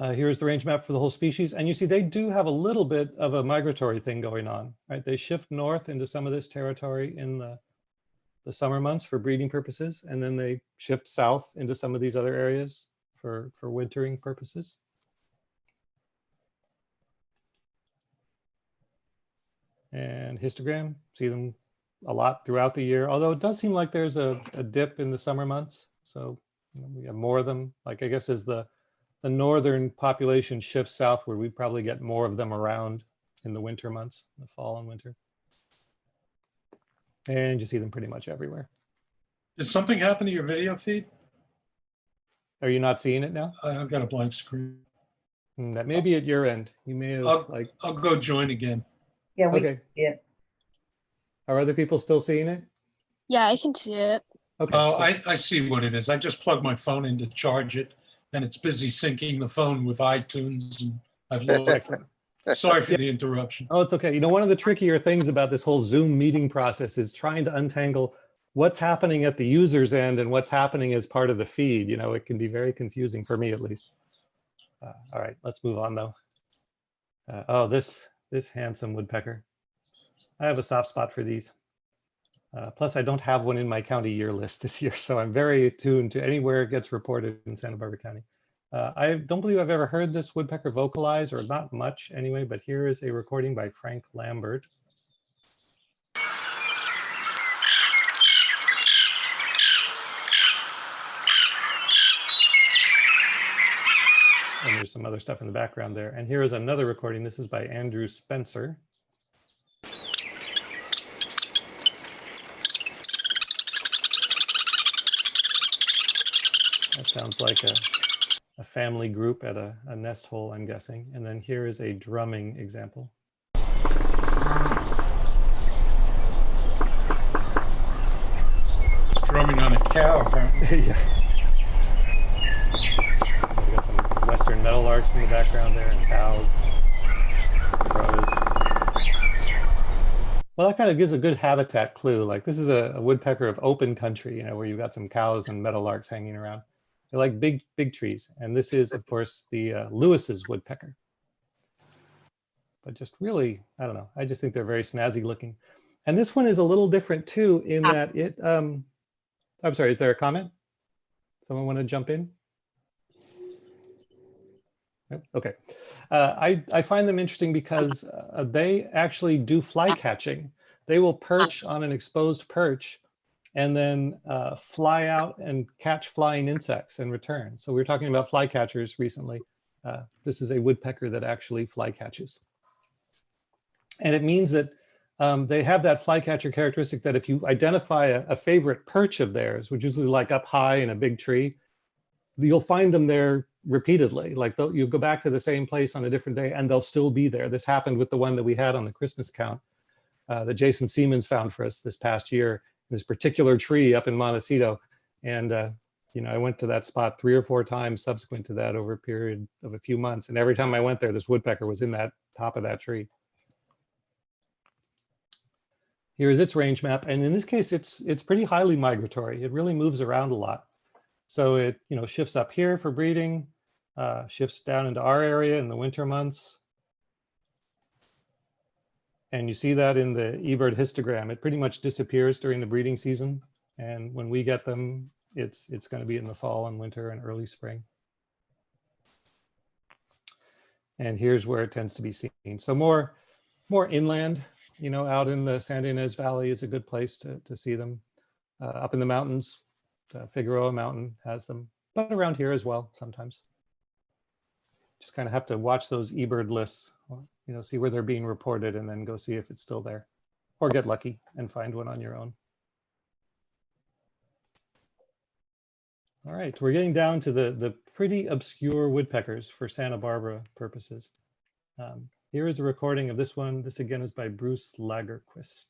Speaker 1: Here's the range map for the whole species. And you see they do have a little bit of a migratory thing going on, right? They shift north into some of this territory in the summer months for breeding purposes, and then they shift south into some of these other areas for wintering purposes. And histogram, see them a lot throughout the year, although it does seem like there's a dip in the summer months. So, you know, we have more of them. Like, I guess as the northern population shifts southward, we probably get more of them around in the winter months, the fall and winter. And you see them pretty much everywhere.
Speaker 5: Did something happen to your video feed?
Speaker 1: Are you not seeing it now?
Speaker 5: I've got a blank screen.
Speaker 1: That may be at your end. You may have
Speaker 5: I'll go join again.
Speaker 6: Yeah, we
Speaker 1: okay.
Speaker 6: see it.
Speaker 1: Are other people still seeing it?
Speaker 3: Yeah, I can see it.
Speaker 1: Okay.
Speaker 5: Oh, I see what it is. I just plugged my phone in to charge it, and it's busy syncing the phone with iTunes, and I've lost. Sorry for the interruption.
Speaker 1: Oh, it's okay. You know, one of the trickier things about this whole Zoom meeting process is trying to untangle what's happening at the user's end and what's happening as part of the feed. You know, it can be very confusing for me, at least. All right, let's move on though. Oh, this handsome woodpecker. I have a soft spot for these. Plus, I don't have one in my county year list this year, so I'm very attuned to anywhere it gets reported in Santa Barbara County. I don't believe I've ever heard this woodpecker vocalize, or not much anyway, but here is a recording by Frank Lambert. And there's some other stuff in the background there. And here is another recording. This is by Andrew Spencer. That sounds like a family group at a nest hole, I'm guessing. And then here is a drumming example.
Speaker 5: It's drumming on a cow, apparently.
Speaker 1: Yeah. We got some western meadowlarks in the background there, and cows, crows. Well, that kind of gives a good habitat clue. Like, this is a woodpecker of open country, you know, where you've got some cows and meadowlarks hanging around. They like big trees. And this is, of course, the Lewis's woodpecker. But just really, I don't know. I just think they're very snazzy looking. And this one is a little different too, in that it, I'm sorry, is there a comment? Someone want to jump in? Okay. I find them interesting because they actually do fly catching. They will perch on an exposed perch and then fly out and catch flying insects and return. So we were talking about fly catchers recently. This is a woodpecker that actually fly catches. And it means that they have that flycatcher characteristic that if you identify a favorite perch of theirs, which is usually like up high in a big tree, you'll find them there repeatedly. Like you'll go back to the same place on a different day and they'll still be there. This happened with the one that we had on the Christmas count that Jason Siemens found for us this past year, in this particular tree up in Montecito. And you know, I went to that spot 3 or 4 times subsequent to that over a period of a few months. And every time I went there, this woodpecker was in that top of that tree. Here is its range map. And in this case, it's pretty highly migratory. It really moves around a lot. So it, you know, shifts up here for breeding, shifts down into our area in the winter months. And you see that in the eBird histogram. It pretty much disappears during the breeding season. And when we get them, it's going to be in the fall and winter and early spring. And here's where it tends to be seen. So more inland, you know, out in the Santa Ynez Valley is a good place to see them. Up in the mountains, Figueroa Mountain has them, but around here as well sometimes. Just kind of have to watch those eBird lists, you know, see where they're being reported and then go see if it's still there. or get lucky and find one on your own. All right, we're getting down to the pretty obscure woodpeckers for Santa Barbara purposes. Here is a recording of this one. This again is by Bruce Lagerquist.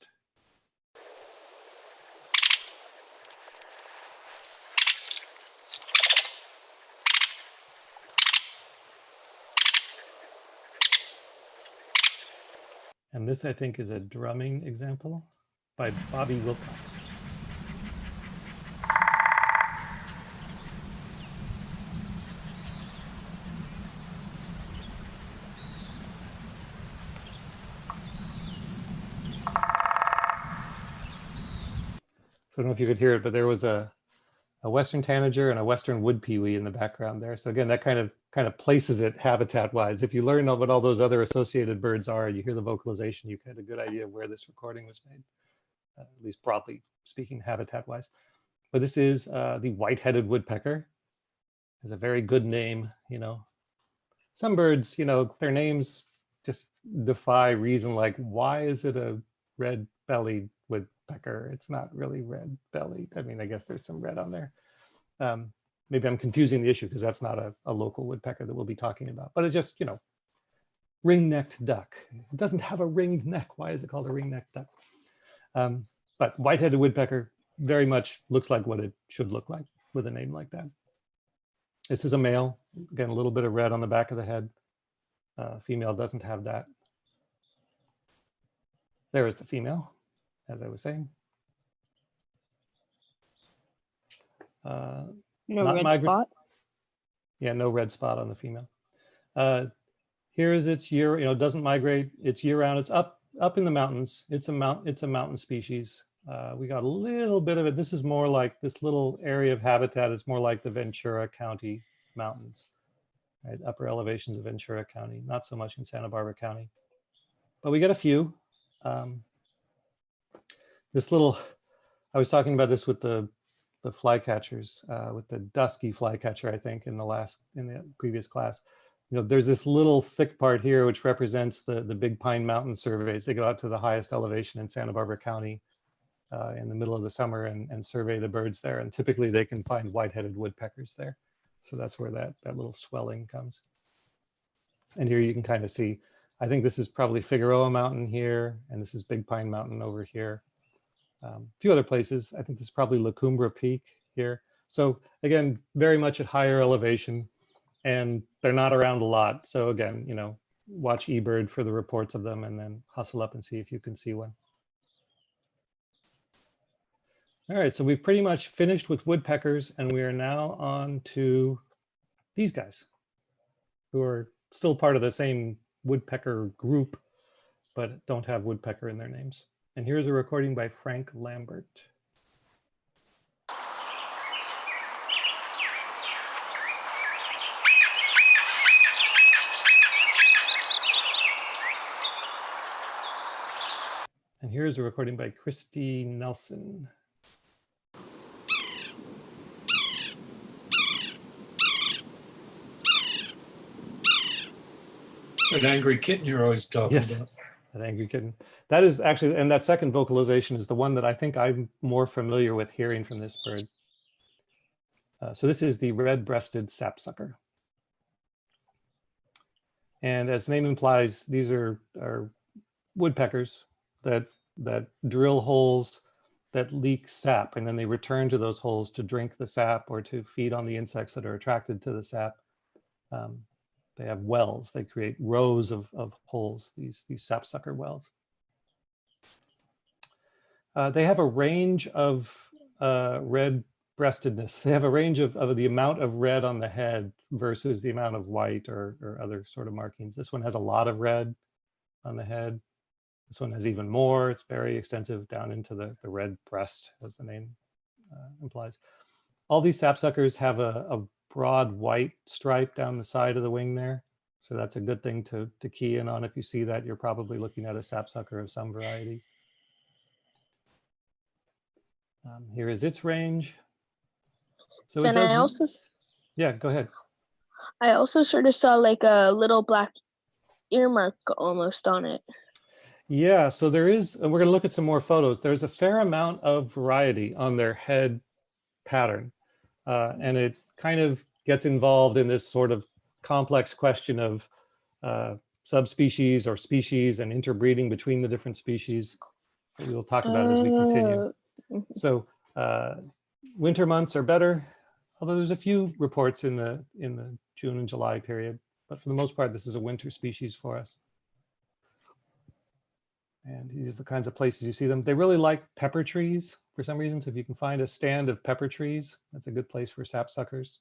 Speaker 1: And this, I think, is a drumming example by Bobby Wilcox. So I don't know if you could hear it, but there was a Western tanager and a Western wood pewee in the background there. So again, that kind of places it habitat-wise. If you learn what all those other associated birds are, you hear the vocalization, you get a good idea of where this recording was made, at least broadly speaking, habitat-wise. But this is the white-headed woodpecker. It's a very good name, you know. Some birds, you know, their names just defy reason, like, why is it a red-bellied woodpecker? It's not really red-bellied. I mean, I guess there's some red on there. Maybe I'm confusing the issue because that's not a local woodpecker that we'll be talking about, but it's just, you know, ring-necked duck. It doesn't have a ringed neck. Why is it called a ring-necked duck? But white-headed woodpecker very much looks like what it should look like with a name like that. This is a male. Again, a little bit of red on the back of the head. Female doesn't have that. There is the female, as I was saying.
Speaker 3: No red spot.
Speaker 1: Yeah, no red spot on the female. Here is its year, you know, doesn't migrate. It's year round. It's up in the mountains. It's a mountain species. We got a little bit of it. This is more like this little area of habitat is more like the Ventura County mountains, right? Upper elevations of Ventura County, not so much in Santa Barbara County, but we get a few. This little, I was talking about this with the flycatchers, with the dusky flycatcher, I think, in the previous class. You know, there's this little thick part here which represents the Big Pine Mountain surveys. They go out to the highest elevation in Santa Barbara County in the middle of the summer and survey the birds there. And typically they can find white-headed woodpeckers there. So that's where that little swelling comes. And here you can kind of see, I think this is probably Figueroa Mountain here, and this is Big Pine Mountain over here. A few other places. I think this is probably La Cumbra Peak here. So again, very much at higher elevation, and they're not around a lot. So again, you know, watch eBird for the reports of them and then hustle up and see if you can see one. All right, so we've pretty much finished with woodpeckers, and we are now on to these guys who are still part of the same woodpecker group, but don't have woodpecker in their names. And here's a recording by Frank Lambert. And here's a recording by Christy Nelson.
Speaker 5: It's an angry kitten you're always talking about.
Speaker 1: That angry kitten. That is actually, and that second vocalization is the one that I think I'm more familiar with hearing from this bird. So this is the red-breasted sapsucker. And as the name implies, these are woodpeckers that drill holes that leak sap, and then they return to those holes to drink the sap or to feed on the insects that are attracted to the sap. They have wells. They create rows of holes, these sapsucker wells. They have a range of red-breastedness. They have a range of the amount of red on the head versus the amount of white or other sort of markings. This one has a lot of red on the head. This one has even more. It's very extensive down into the red breast, as the name implies. All these sapsuckers have a broad white stripe down the side of the wing there. So that's a good thing to key in on. If you see that, you're probably looking at a sapsucker of some variety. Here is its range. So
Speaker 3: Can I also?
Speaker 1: Yeah, go ahead.
Speaker 3: I also sort of saw like a little black earmark almost on it.
Speaker 1: Yeah, so there is, and we're going to look at some more photos. There's a fair amount of variety on their head pattern. And it kind of gets involved in this sort of complex question of subspecies or species and interbreeding between the different species that we will talk about as we continue. So winter months are better, although there's a few reports in the June and July period, but for the most part, this is a winter species for us. And these are the kinds of places you see them. They really like pepper trees for some reason. So if you can find a stand of pepper trees, that's a good place for sapsuckers.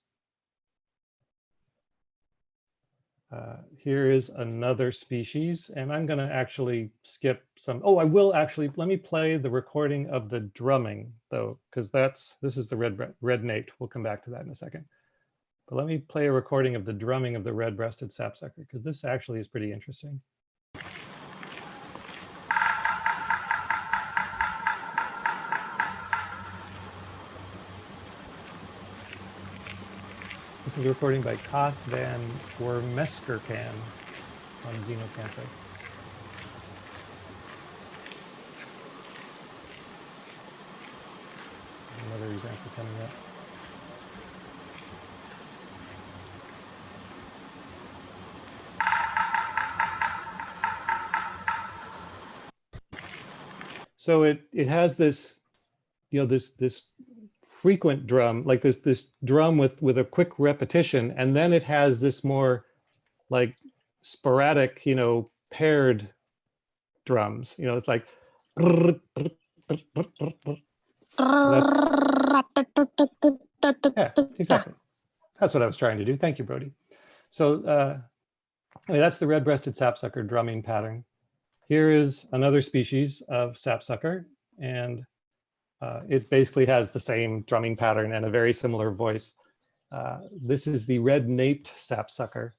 Speaker 1: Here is another species, and I'm going to actually skip some. Oh, I will actually, let me play the recording of the drumming though, because this is the red-naped. We'll come back to that in a second. But let me play a recording of the drumming of the red-breasted sapsucker, because this actually is pretty interesting. This is a recording by Cas van Wormeskerkan on Xenocantha. Another example coming up. So it has this, this frequent drum, like this drum with a quick repetition, and then it has this more like sporadic, paired drums. It's like so yeah, exactly. That's what I was trying to do. Thank you, Brody. So that's the red-breasted sapsucker drumming pattern. Here is another species of sapsucker, and it basically has the same drumming pattern and a very similar voice. This is the red-naped sapsucker.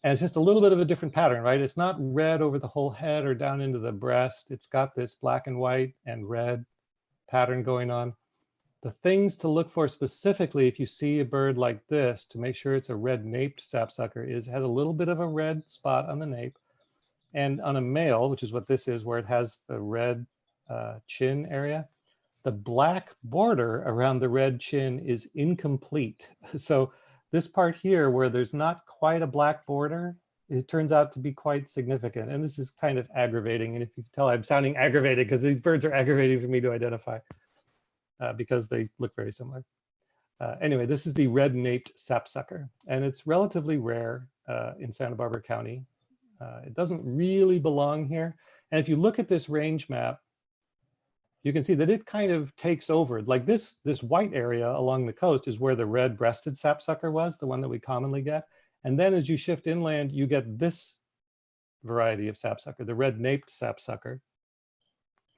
Speaker 1: And it's just a little bit of a different pattern, right? It's not red over the whole head or down into the breast. It's got this black and white and red pattern going on. The things to look for specifically if you see a bird like this to make sure it's a red-naped sapsucker is it has a little bit of a red spot on the nape. And on a male, which is what this is, where it has the red chin area, the black border around the red chin is incomplete. So this part here where there's not quite a black border, it turns out to be quite significant. And this is kind of aggravating. And if you can tell, I'm sounding aggravated because these birds are aggravating for me to identify because they look very similar. Anyway, this is the red-naped sapsucker, and it's relatively rare in Santa Barbara County. It doesn't really belong here. And if you look at this range map, you can see that it kind of takes over. Like this white area along the coast is where the red-breasted sapsucker was, the one that we commonly get. And then as you shift inland, you get this variety of sapsucker, the red-naped sapsucker.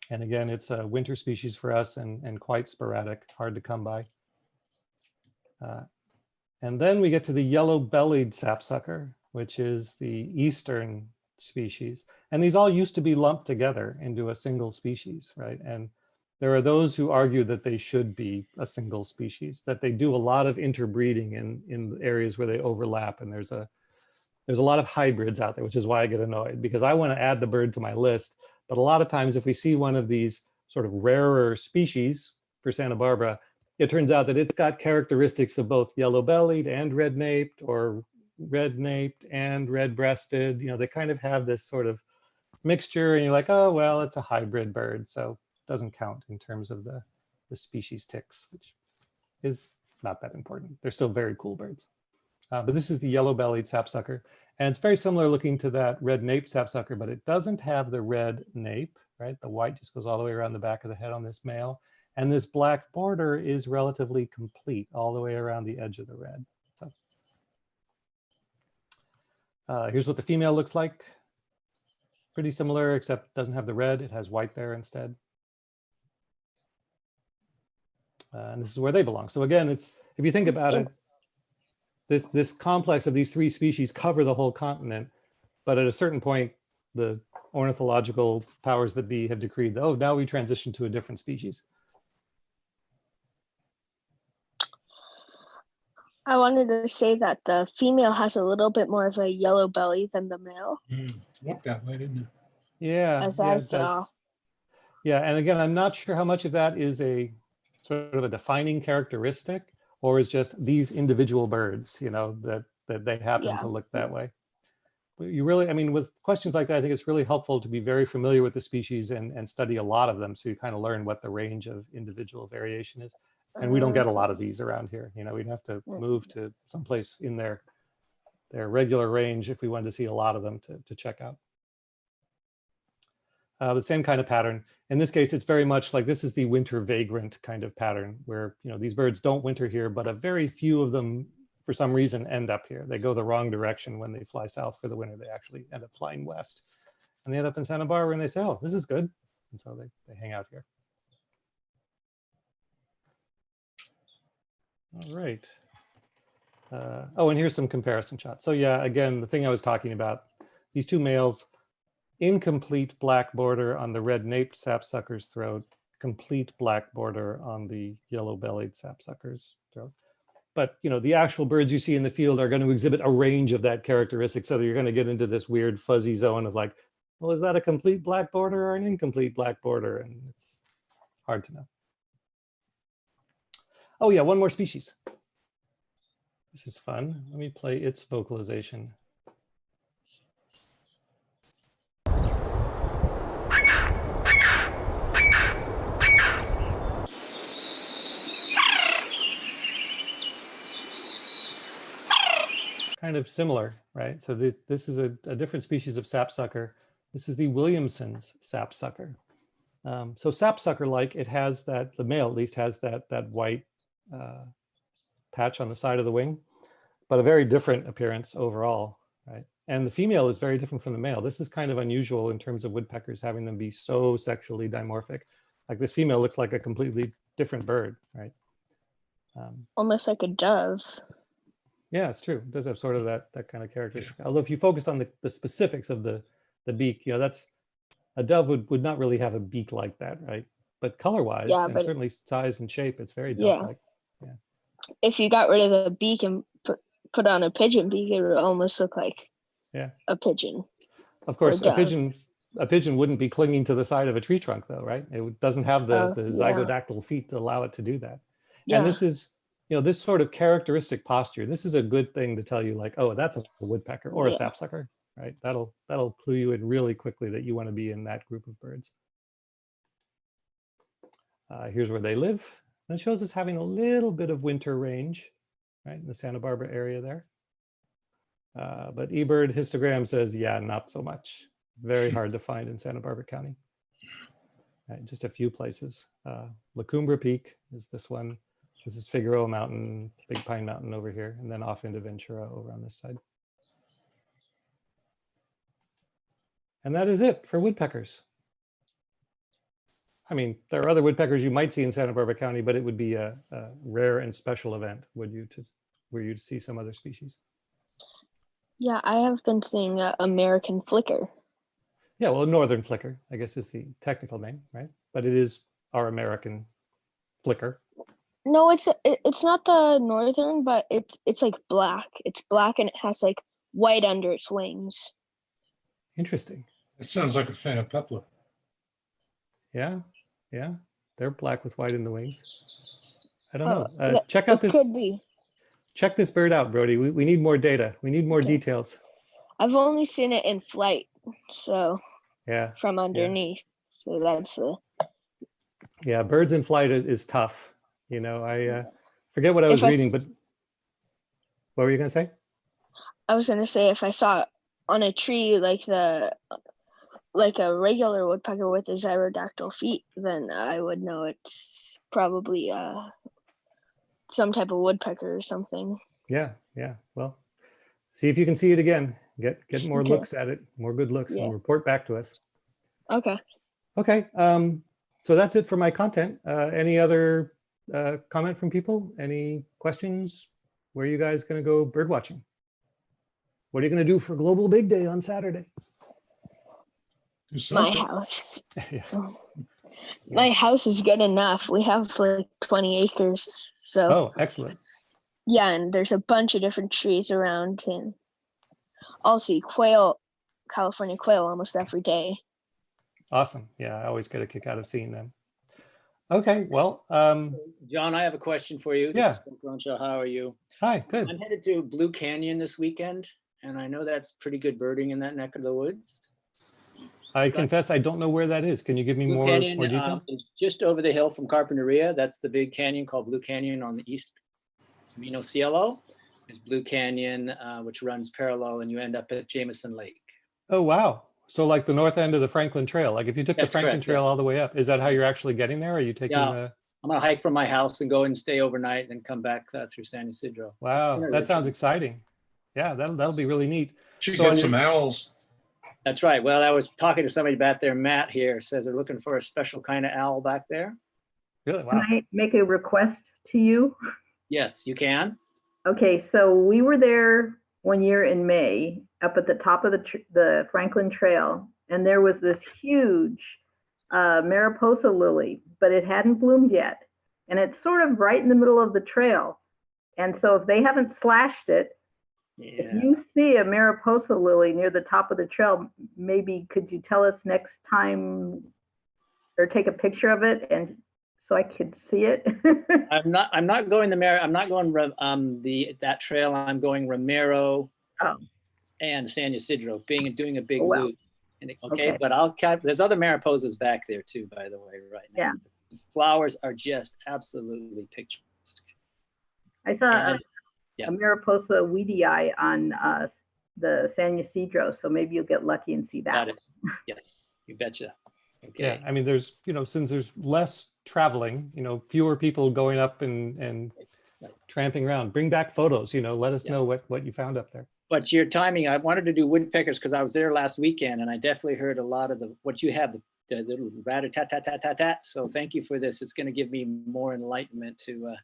Speaker 1: And again, it's a winter species for us and quite sporadic, hard to come by. And then we get to the yellow-bellied sapsucker, which is the eastern species. And these all used to be lumped together into a single species, right? And there are those who argue that they should be a single species, that they do a lot of interbreeding in areas where they overlap. And there's a lot of hybrids out there, which is why I get annoyed, because I want to add the bird to my list. But a lot of times if we see one of these sort of rarer species for Santa Barbara, it turns out that it's got characteristics of both yellow-bellied and red-naped, or red-naped and red-breasted. They kind of have this sort of mixture, and you're like, oh, well, it's a hybrid bird, so it doesn't count in terms of the species ticks, which is not that important. They're still very cool birds. But this is the yellow-bellied sapsucker, and it's very similar looking to that red-naped sapsucker, but it doesn't have the red nape, right? The white just goes all the way around the back of the head on this male, and this black border is relatively complete all the way around the edge of the red. So here's what the female looks like. Pretty similar, except it doesn't have the red. It has white there instead. And this is where they belong. So again, it's, if you think about it, this complex of these three species cover the whole continent, but at a certain point, the ornithological powers that be have decreed, oh, now we transition to a different species.
Speaker 3: I wanted to say that the female has a little bit more of a yellow belly than the male.
Speaker 5: Looked that way, didn't it?
Speaker 1: Yeah,
Speaker 3: as
Speaker 1: yeah,
Speaker 3: I
Speaker 1: it does.
Speaker 3: saw.
Speaker 1: Yeah, and again, I'm not sure how much of that is a sort of a defining characteristic or is just these individual birds, you know, that they happen
Speaker 3: Yeah.
Speaker 1: to look that way. But you really, I mean, with questions like that, I think it's really helpful to be very familiar with the species and study a lot of them so you kind of learn what the range of individual variation is. And we don't get a lot of these around here. You know, we'd have to move to someplace in their regular range if we wanted to see a lot of them to check out. The same kind of pattern. In this case, it's very much like this is the winter vagrant kind of pattern where, you know, these birds don't winter here, but a very few of them, for some reason, end up here. They go the wrong direction when they fly south for the winter. They actually end up flying west. And they end up in Santa Barbara and they say, oh, this is good. And so they hang out here. All right. Oh, and here's some comparison shots. So yeah, again, the thing I was talking about, these two males, incomplete black border on the red-naped sapsucker's throat, complete black border on the yellow-bellied sapsucker's throat. But you know, the actual birds you see in the field are going to exhibit a range of that characteristic. So you're going to get into this weird fuzzy zone of like, well, is that a complete black border or an incomplete black border? And it's hard to know. Oh yeah, one more species. This is fun. Let me play its vocalization. Kind of similar, right? So this is a different species of sapsucker. This is the Williamson's sapsucker. So sapsucker-like, it has that, the male at least has that white patch on the side of the wing, but a very different appearance overall, right? And the female is very different from the male. This is kind of unusual in terms of woodpeckers having them be so sexually dimorphic. Like this female looks like a completely different bird, right?
Speaker 3: Almost like a dove.
Speaker 1: Yeah, it's true. It does have sort of that kind of characteristic. Although if you focus on the specifics of the beak, you know, that's a dove would not really have a beak like that, right? But color-wise,
Speaker 3: Yeah,
Speaker 1: and
Speaker 3: but
Speaker 1: certainly size and shape, it's very
Speaker 3: yeah.
Speaker 1: dove-like.
Speaker 3: If you got rid of the beak and put on a pigeon beak, it would almost look like a pigeon.
Speaker 1: Of course,
Speaker 3: or
Speaker 1: a pigeon wouldn't be clinging to the side of a tree trunk, though, right? It doesn't have the zygodactyl feet to allow it to do that.
Speaker 3: Yeah.
Speaker 1: And this is, you know, this sort of characteristic posture, this is a good thing to tell you like, oh, that's a woodpecker or a sapsucker, right? That'll clue you in really quickly that you want to be in that group of birds. Here's where they live. And it shows us having a little bit of winter range, right, in the Santa Barbara area there. But eBird histogram says, yeah, not so much. Very hard to find in Santa Barbara County. Right, just a few places. La Cumbre Peak is this one. This is Figueroa Mountain, Big Pine Mountain over here, and then off into Ventura over on this side. And that is it for woodpeckers. I mean, there are other woodpeckers you might see in Santa Barbara County, but it would be a rare and special event, were you to see some other species.
Speaker 3: Yeah, I have been seeing American flicker.
Speaker 1: Yeah, well, northern flicker, I guess is the technical name, right? But it is our American flicker.
Speaker 3: No, it's not the northern, but it's like black. It's black and it has like white under its wings.
Speaker 1: Interesting.
Speaker 5: It sounds like a phenopepla.
Speaker 1: Yeah, yeah, they're black with white in the wings. I don't know. Check out this.
Speaker 3: Could be.
Speaker 1: Check this bird out, Brody. We need more data. We need more details.
Speaker 3: I've only seen it in flight, so
Speaker 1: yeah,
Speaker 3: from underneath. So that's
Speaker 1: yeah, birds in flight is tough. You know, I forget what I was reading, but what were you gonna say?
Speaker 3: I was gonna say if I saw it on a tree like a regular woodpecker with his aerodactyl feet, then I would know it's probably some type of woodpecker or something.
Speaker 1: Yeah, yeah. Well, see if you can see it again. Get more looks at it, more good looks, and report back to us.
Speaker 3: Okay.
Speaker 1: Okay. So that's it for my content. Any other comment from people? Any questions? Where are you guys going to go bird watching? What are you going to do for Global Big Day on Saturday?
Speaker 3: My house.
Speaker 1: Yeah.
Speaker 3: My house is good enough. We have like 20 acres. So.
Speaker 1: Oh, excellent.
Speaker 3: Yeah, and there's a bunch of different trees around, and I'll see quail, California quail almost every day.
Speaker 1: Awesome. Yeah, I always get a kick out of seeing them. Okay, well,
Speaker 7: John, I have a question for you.
Speaker 1: Yeah.
Speaker 7: This is Bill Cronshaw. How are you?
Speaker 1: hi, good.
Speaker 7: I'm headed to Blue Canyon this weekend, and I know that's pretty good birding in that neck of the woods.
Speaker 1: I confess I don't know where that is. Can you give me
Speaker 7: Blue
Speaker 1: more
Speaker 7: Canyon
Speaker 1: detail?
Speaker 7: is just over the hill from Carpinteria. That's the big canyon called Blue Canyon on the east Camino Cielo. There's Blue Canyon, which runs parallel, and you end up at Jameson Lake.
Speaker 1: Oh, wow. So like the north end of the Franklin Trail. Like if you took the
Speaker 7: That's
Speaker 1: Franklin
Speaker 7: correct,
Speaker 1: Trail
Speaker 7: yeah.
Speaker 1: all the way up, is that how you're actually getting there? Or are you taking
Speaker 7: Yeah.
Speaker 1: the?
Speaker 7: I'm gonna hike from my house and go and stay overnight, then come back through San Ysidro.
Speaker 1: Wow,
Speaker 7: It's
Speaker 1: that sounds
Speaker 7: interesting.
Speaker 1: exciting. Yeah, that'll be really neat.
Speaker 5: Should
Speaker 1: So
Speaker 5: get
Speaker 1: on
Speaker 5: some owls.
Speaker 7: That's right. Well, I was talking to somebody back there. Matt here says they're looking for a special kind of owl back there.
Speaker 1: Really?
Speaker 6: Can
Speaker 1: Wow.
Speaker 6: I make a request to you?
Speaker 7: Yes, you can.
Speaker 6: Okay, so we were there one year in May, up at the top of the Franklin Trail, and there was this huge Mariposa lily, but it hadn't bloomed yet. And it's sort of right in the middle of the trail. And so if they haven't slashed it, if
Speaker 7: Yeah.
Speaker 6: you see a Mariposa lily near the top of the trail, maybe could you tell us next time or take a picture of it and so I could see it?
Speaker 7: I'm not going that trail. I'm going Romero
Speaker 6: Oh.
Speaker 7: and San Ysidro, doing a big
Speaker 6: Oh, wow.
Speaker 7: loop. Okay,
Speaker 6: Okay.
Speaker 7: but there's other Mariposas back there too, by the way, right now.
Speaker 6: Yeah.
Speaker 7: The flowers are just absolutely picturesque.
Speaker 6: I saw
Speaker 7: And- yeah.
Speaker 6: a Mariposa weedy eye on the San Ysidro, so maybe you'll get lucky and see that.
Speaker 7: Got it. Yes, you betcha. Okay.
Speaker 1: Yeah, I mean, there's, since there's less traveling, fewer people going up and
Speaker 7: Right.
Speaker 1: tramping around, bring back photos, let us
Speaker 7: Yeah.
Speaker 1: know what you found up there.
Speaker 7: But your timing, I wanted to do woodpeckers because I was there last weekend and I definitely heard a lot of what you have, the little rat-a-tat-tat-tat-tat-tat. So thank you for this. It's going to give me more enlightenment to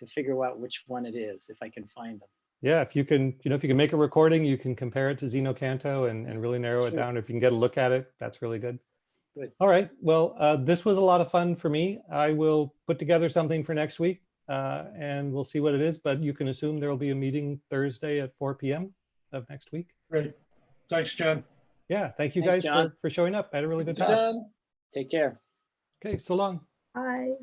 Speaker 7: figure out which one it is, if I can find them.
Speaker 1: Yeah, if you can make a recording, you can compare it to Xenocanto and really narrow it
Speaker 7: Sure.
Speaker 1: down. If you can get a look at it, that's really good.
Speaker 7: Good.
Speaker 1: All right, well, this was a lot of fun for me. I will put together something for next week and we'll see what it is, but you can assume there will be a meeting Thursday at 4 p.m. of next week.
Speaker 5: Great. Thanks, John.
Speaker 1: Yeah, thank you
Speaker 7: Thanks,
Speaker 1: guys
Speaker 7: John.
Speaker 1: for showing up. I had a really good time.
Speaker 2: Done.
Speaker 7: Take care.
Speaker 1: Okay, so long.
Speaker 6: Bye.